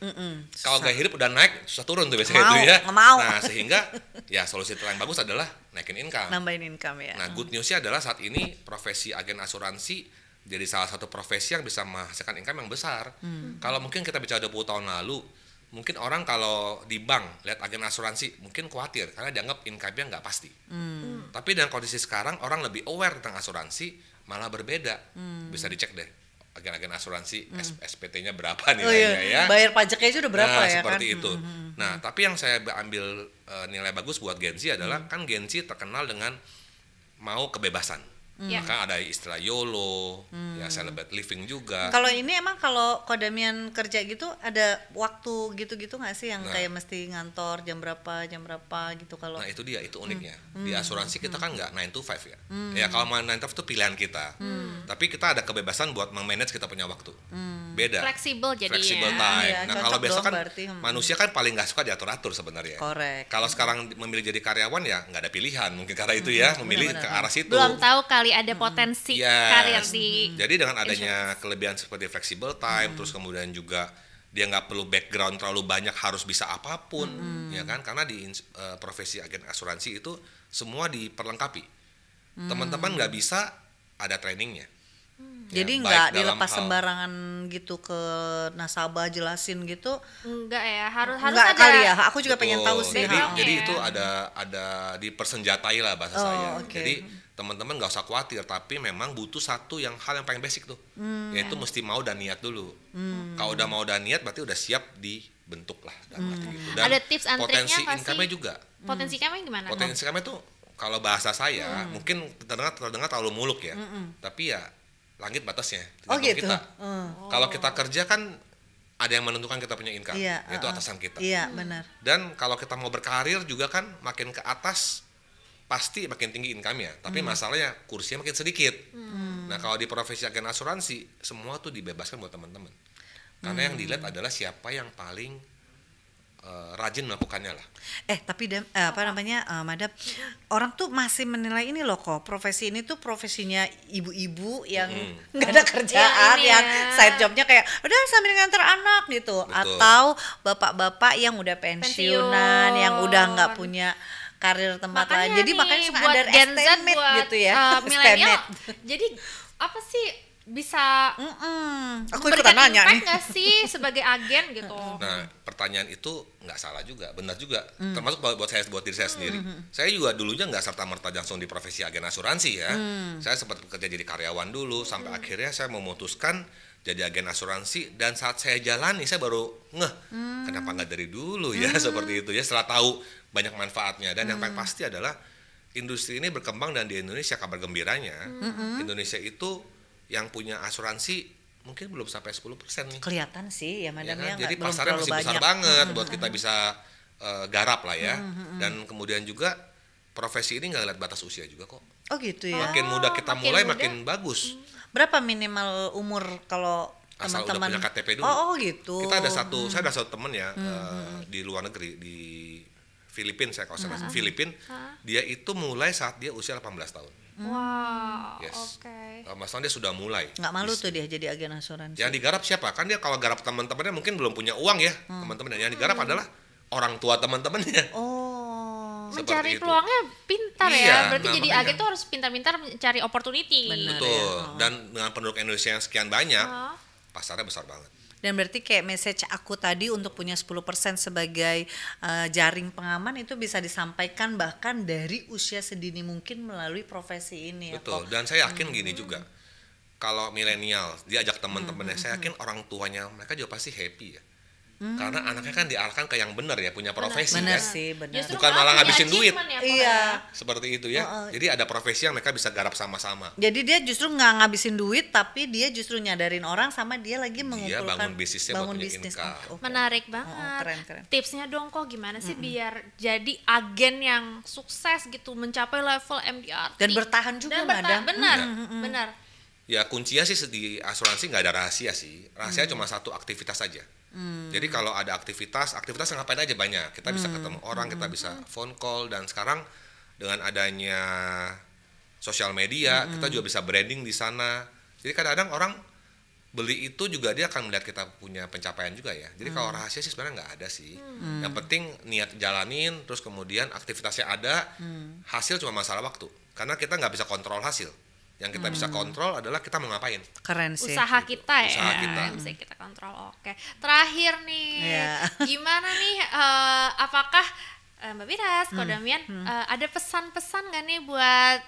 Kalau gaya hidup udah naik, susah turun tuh biasanya Nggak itu mau, ya. nggak mau. Nah, sehingga ya solusi yang bagus adalah naikin income. Nambahin income ya. Nah, good newsnya adalah saat ini profesi agen asuransi jadi salah satu profesi yang bisa menghasilkan income yang besar. Kalau mungkin kita bicara 20 tahun lalu, mungkin orang kalau di bank lihat agen asuransi mungkin khawatir karena dianggap income-nya nggak pasti. Tapi dengan kondisi sekarang orang lebih aware tentang asuransi, malah berbeda. Bisa dicek deh. agen-agen asuransi SPT-nya berapa Oh nilainya iya, ya. bayar pajaknya aja udah berapa Nah, ya seperti kan? itu. Nah, tapi yang saya ambil nilai bagus buat Gen Z adalah kan Gen Z terkenal dengan mau kebebasan. Ya. Maka ada istilah YOLO, ya celebrate living juga. Kalau ini emang kalau Damian kerja gitu ada waktu gitu-gitu nggak sih yang Nah. kayak mesti ngantor jam berapa gitu kalau? Nah, itu dia, itu uniknya. Di asuransi kita kan nggak 9 to 5 ya. Ya kalau mau 9 to 5 itu pilihan kita. Tapi kita ada kebebasan buat memanage kita punya waktu. Beda. Fleksibel jadinya. Flexible time. Iya, Nah, cocok kalau biasa dong kan berarti, manusia kan paling nggak suka diatur-atur sebenarnya. Correct. Kalau sekarang memilih jadi karyawan ya nggak ada pilihan. Mungkin karena itu ya, memilih benar-benar. ke arah situ. Belum tahu kali ada potensi Yes. karir di Jadi dengan adanya kelebihan seperti flexible time, terus kemudian juga dia nggak perlu background terlalu banyak, harus bisa apapun, ya kan? Karena di profesi agen asuransi itu semua diperlengkapi. Teman-teman nggak bisa ada trainingnya. Ya, Jadi baik nggak dalam dilepas hal- sembarangan gitu ke nasabah jelasin gitu. enggak ya, harus Nggak ada kali ya. Aku juga pengen Betul. tahu sih. Jadi, ha. Background-nya jadi ya. itu ada dipersenjatai lah bahasa Oh, saya. oke. Jadi teman-teman nggak usah khawatir, tapi memang butuh satu hal yang paling basic tuh, yaitu mesti mau dan niat dulu. Kalau udah mau dan niat, berarti udah siap dibentuk lah dalam arti gitu. Dan Ada tips and potensi triknya nggak income-nya sih? juga. Potensi kamu gimana? Potensi income-nya tuh kalau bahasa saya mungkin terdengar terlalu muluk ya, tapi ya langit batasnya. Oh tergantung gitu. Kita. Kalau kita kerja kan ada yang menentukan kita punya income, Iya, yaitu atasan kita. Iya, benar. Dan kalau kita mau berkarir juga kan makin ke atas pasti makin tinggi income-nya. Tapi masalahnya kursinya makin sedikit. Nah, kalau di profesi agen asuransi semua tuh dibebaskan buat teman-teman. Karena yang dilihat adalah siapa yang paling rajin melakukannya lah. Tapi Madam, orang tuh masih menilai ini loh kok, profesi ini tuh profesinya ibu-ibu yang nggak ada kerjaan, Iya, ini yang ya. side jobnya kayak udah sambil nganter anak gitu, Betul. atau bapak-bapak yang udah pensiunan, yang udah nggak punya karir tempat lain. Jadi nih, makanya suka buat under Gen Z, estimate buat gitu ya, milenial. estimate. Jadi apa sih bisa Aku memberikan ikutan nanya impact nih. nggak sih sebagai agen gitu? Nah, pertanyaan itu nggak salah juga, benar juga. Termasuk buat diri saya sendiri. Saya juga dulunya nggak serta-merta langsung di profesi agen asuransi ya. Saya sempat bekerja jadi karyawan dulu, sampai akhirnya saya memutuskan jadi agen asuransi, dan saat saya jalani saya baru kenapa nggak dari dulu ya seperti itu ya, setelah tahu banyak manfaatnya. Dan yang paling pasti adalah industri ini berkembang, dan di Indonesia kabar gembiranya Indonesia itu yang punya asuransi mungkin belum sampai 10% nih. Kelihatan sih ya Ya Madam kan? ya, Jadi belum pasarnya terlalu masih besar banyak. banget buat kita bisa garap lah ya. Dan kemudian juga profesi ini nggak lihat batas usia juga kok. Oh gitu ya. Makin muda kita makin mulai muda. makin bagus. Berapa minimal umur kalau Asal udah teman-teman? punya KTP dulu. Oh gitu. Kita ada saya ada satu temen ya di luar negeri, di Filipina, saya kalau salah Filipina, dia itu mulai saat dia usia 18 tahun. Wow, Yes. oke. 18 tahun dia sudah mulai. Nggak malu tuh dia jadi agen asuransi. Yang digarap siapa? Kan dia kalau garap teman-temannya mungkin belum punya uang ya, teman-teman. Yang digarap adalah orang tua teman-temannya. Oh. Seperti Mencari itu. peluangnya pintar Iya, ya. Berarti nah jadi makanya. agen tuh harus pintar-pintar mencari opportunity. Benar. Betul. ya. Dan dengan penduduk Indonesia yang sekian banyak, Oh. pasarnya besar banget. Dan berarti kayak message aku tadi untuk punya 10% sebagai jaring pengaman itu bisa disampaikan bahkan dari usia sedini mungkin melalui profesi ini ya. Betul. Kok. Dan saya yakin gini juga. Kalau milenial diajak teman-temannya, saya yakin orang tuanya mereka juga pasti happy ya. Karena anaknya kan diarahkan ke yang benar ya, punya profesi Benar kan. sih, benar. Justru Bukan malah malah punya ngabisin duit. achievement ya, Iya. Seperti itu ya. Jadi ada profesi yang mereka bisa garap sama-sama. Jadi dia justru nggak ngabisin duit, tapi dia justru nyadarin orang sama dia lagi Dia mengumpulkan bangun bisnisnya buat punya bisnis. income. Oke. Menarik banget. keren. Tipsnya dong kok gimana sih biar jadi agen yang sukses gitu, mencapai level MDRT. Dan bertahan juga, Dan bertahan, Madam. benar, benar. Ya kuncinya sih di asuransi nggak ada rahasia sih. Rahasia cuma satu, aktivitas saja. Jadi kalau ada aktivitas ngapain aja banyak. Kita bisa ketemu orang, kita bisa phone call, dan sekarang dengan adanya sosial media, kita juga bisa branding di sana. Jadi kadang-kadang orang beli itu juga dia akan melihat kita punya pencapaian juga ya. Jadi kalau rahasia sih sebenarnya nggak ada sih. Yang penting niat jalanin, terus kemudian aktivitasnya ada, hasil cuma masalah waktu. Karena kita nggak bisa kontrol hasil. Yang kita bisa kontrol adalah kita mau ngapain. Keren sih. Usaha kita ya, Usaha kita. yang bisa kita kontrol. Oke, terakhir nih, Iya. gimana nih? Apakah Mbak Wiras, Ko Damian, ada pesan-pesan nggak nih buat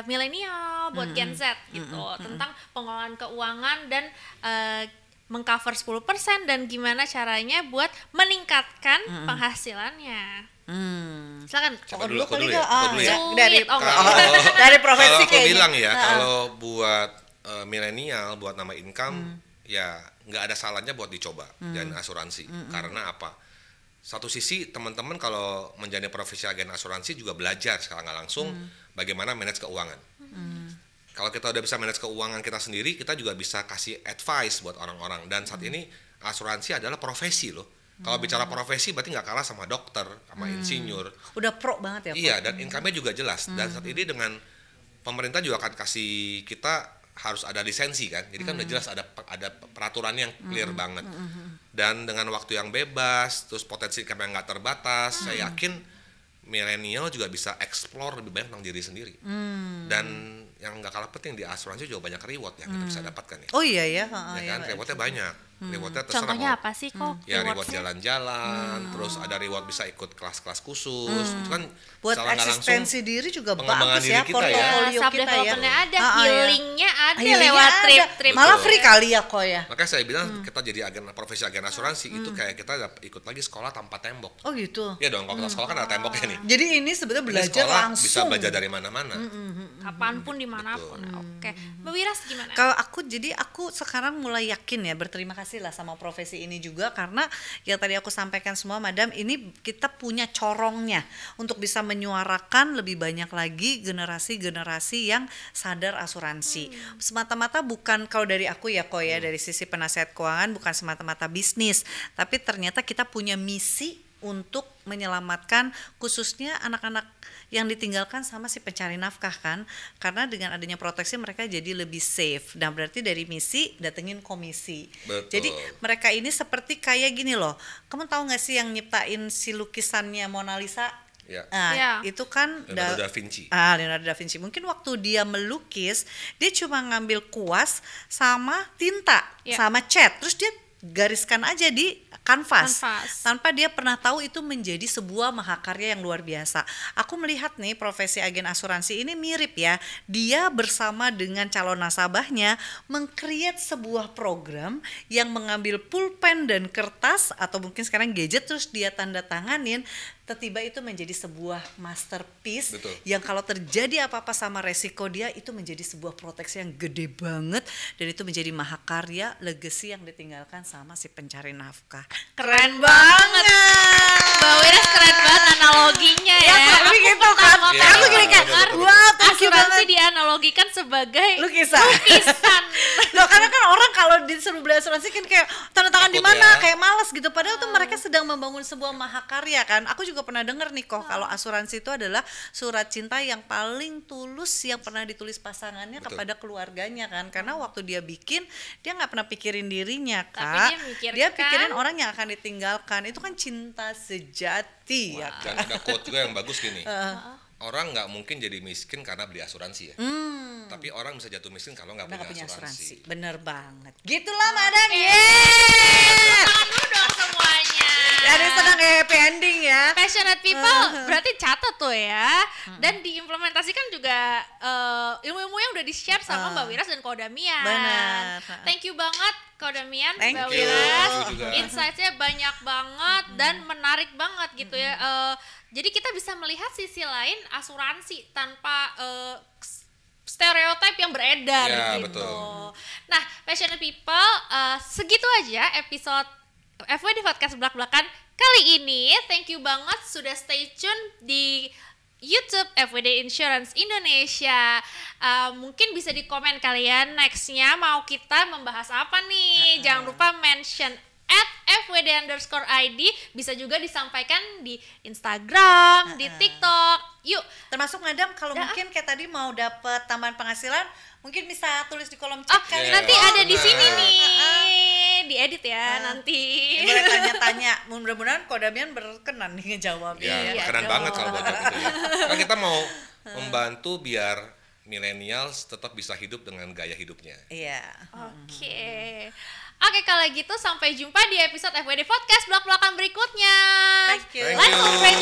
milenial, buat Gen Z gitu, tentang pengelolaan keuangan dan mengcover 10% dan gimana caranya buat meningkatkan penghasilannya. Silakan. Siapa Oh, dulu? Aku dulu kali ya? nggak? Aku dulu ya? Dari Sweet, oh, dari profesi Kalau aku kayaknya. bilang ya, kalau buat milenial buat nama income ya nggak ada salahnya buat dicoba dan asuransi. Karena apa? Satu sisi teman-teman kalau menjadi profesi agen asuransi juga belajar secara nggak langsung bagaimana manage keuangan. Kalau kita udah bisa manage keuangan kita sendiri, kita juga bisa kasih advice buat orang-orang. Dan saat ini asuransi adalah profesi loh. Kalau bicara profesi berarti nggak kalah sama dokter, sama insinyur. Udah pro banget ya. Pak? Iya, dan income-nya juga jelas. Dan saat ini dengan pemerintah juga akan kasih kita harus ada lisensi kan. Jadi kan udah jelas ada peraturannya yang clear banget. Dan dengan waktu yang bebas, terus potensi income yang nggak terbatas, saya yakin milenial juga bisa explore lebih banyak tentang diri sendiri. Dan yang nggak kalah penting di asuransi juga banyak reward yang kita bisa dapatkan ya. Oh iya ya. Ya kan, rewardnya banyak. Rewardnya terserah Contohnya mau apa sih kok? ya reward jalan-jalan, terus ada reward bisa ikut kelas-kelas khusus, itu kan Buat secara nggak eksistensi diri juga pengembangan bagus diri ya, kita ya. portofolio Self kita ya. development-nya ada, ya. healingnya ada Healingnya lewat ada. trip-trip. Malah free kali ya kok ya. Makanya saya bilang kita jadi profesi agen asuransi itu kayak kita ikut lagi sekolah tanpa tembok. Oh gitu. Ya dong, kalau kita sekolah kan ada temboknya nih. Jadi ini sebenarnya Ini belajar sekolah langsung. bisa belajar dari mana-mana. Kapanpun dimanapun. Oke, Mbak Wiras gimana? Kalau aku sekarang mulai yakin ya, berterima kasih lah sama profesi ini juga, karena yang tadi aku sampaikan semua Madam, ini kita punya corongnya untuk bisa menyuarakan lebih banyak lagi generasi-generasi yang sadar asuransi. Semata-mata bukan, kalau dari aku ya kok ya, dari sisi penasihat keuangan bukan semata-mata bisnis, tapi ternyata kita punya misi untuk menyelamatkan khususnya anak-anak yang ditinggalkan sama si pencari nafkah kan, karena dengan adanya proteksi mereka jadi lebih safe. Dan berarti dari misi datengin komisi. Betul. Jadi mereka ini seperti kayak gini loh, kamu tahu nggak sih yang nyiptain si lukisannya Mona Lisa? Ya. Nah, Ya. itu kan Leonardo da Vinci. Leonardo da Vinci. Mungkin waktu dia melukis, dia cuma ngambil kuas sama tinta, Ya. sama cat, terus dia gariskan aja di kanvas Kanvas. tanpa dia pernah tahu itu menjadi sebuah mahakarya yang luar biasa. Aku melihat nih profesi agen asuransi ini mirip ya. Dia bersama dengan calon nasabahnya meng-create sebuah program yang mengambil pulpen dan kertas atau mungkin sekarang gadget, terus dia tanda tanganin, tiba-tiba itu menjadi sebuah masterpiece. Betul. Yang kalau terjadi apa-apa sama resiko dia, itu menjadi sebuah proteksi yang gede banget, dan itu menjadi mahakarya legacy yang ditinggalkan sama si pencari nafkah. Keren banget. Mbak Wiras keren banget analoginya ya. tapi Aku gitu kan. pertama Iya, kali Aku gini kayak, bener, bener. wah thank you asuransi banget. dianalogikan sebagai Lukisan. lukisan. Loh, karena kan orang kalau disuruh beli asuransi kan kayak tanda tangan di Takut mana, ya. kayak malas gitu. Padahal tuh mereka sedang membangun sebuah mahakarya kan. Aku juga pernah dengar nih kok, kalau asuransi itu adalah surat cinta yang paling tulus yang pernah ditulis pasangannya Betul. kepada keluarganya kan. Karena waktu dia bikin, dia nggak pernah pikirin dirinya Tapi Kak. dia mikirkan- Dia pikirin orang yang akan ditinggalkan. Itu kan cinta sejati ya Dan kan. ada quote juga yang bagus gini. Orang nggak mungkin jadi miskin karena beli asuransi ya. Tapi orang bisa jatuh miskin kalau nggak Udah nggak punya punya asuransi. asuransi. Bener banget. Gitulah Madam. Tangan dulu dong semuanya. Jadi senang happy ending ya. Passionate people berarti catat tuh ya. Dan diimplementasikan juga ilmu-ilmu yang udah di-share sama Mbak Wiras dan Ko Damian. Benar. Thank you banget Ko Damian, Thank Mbak you. Wiras. Thank you juga. Insight-nya banyak banget dan menarik banget gitu ya. Jadi kita bisa melihat sisi lain asuransi tanpa stereotip yang beredar Ya, gitu. betul. Nah, passionate people, segitu aja episode FWD Podcast Belak-Belakan kali ini. Thank you banget sudah stay tune di YouTube FWD Insurance Indonesia. Mungkin bisa di komen kalian nextnya mau kita membahas apa nih. Jangan lupa mention @FWD_ID, bisa juga disampaikan di Instagram, di TikTok. Yuk, Termasuk Madam kalau Ya. mungkin kayak tadi mau dapat tambahan penghasilan, mungkin bisa tulis di kolom oh, chat kali. nanti Oh, ada di benar. sini nih, diedit ya nanti. Boleh tanya-tanya, mudah-mudahan Ko Damian berkenan nih ngejawabnya. Ya, Iya keren dong. banget kalau buat itu ya. Kan kita mau membantu biar millennials tetap bisa hidup dengan gaya hidupnya. Iya. Oke, kalau gitu sampai jumpa di episode FWD Podcast Belak-Belakan berikutnya. Thank you. Thank Let's you. celebrate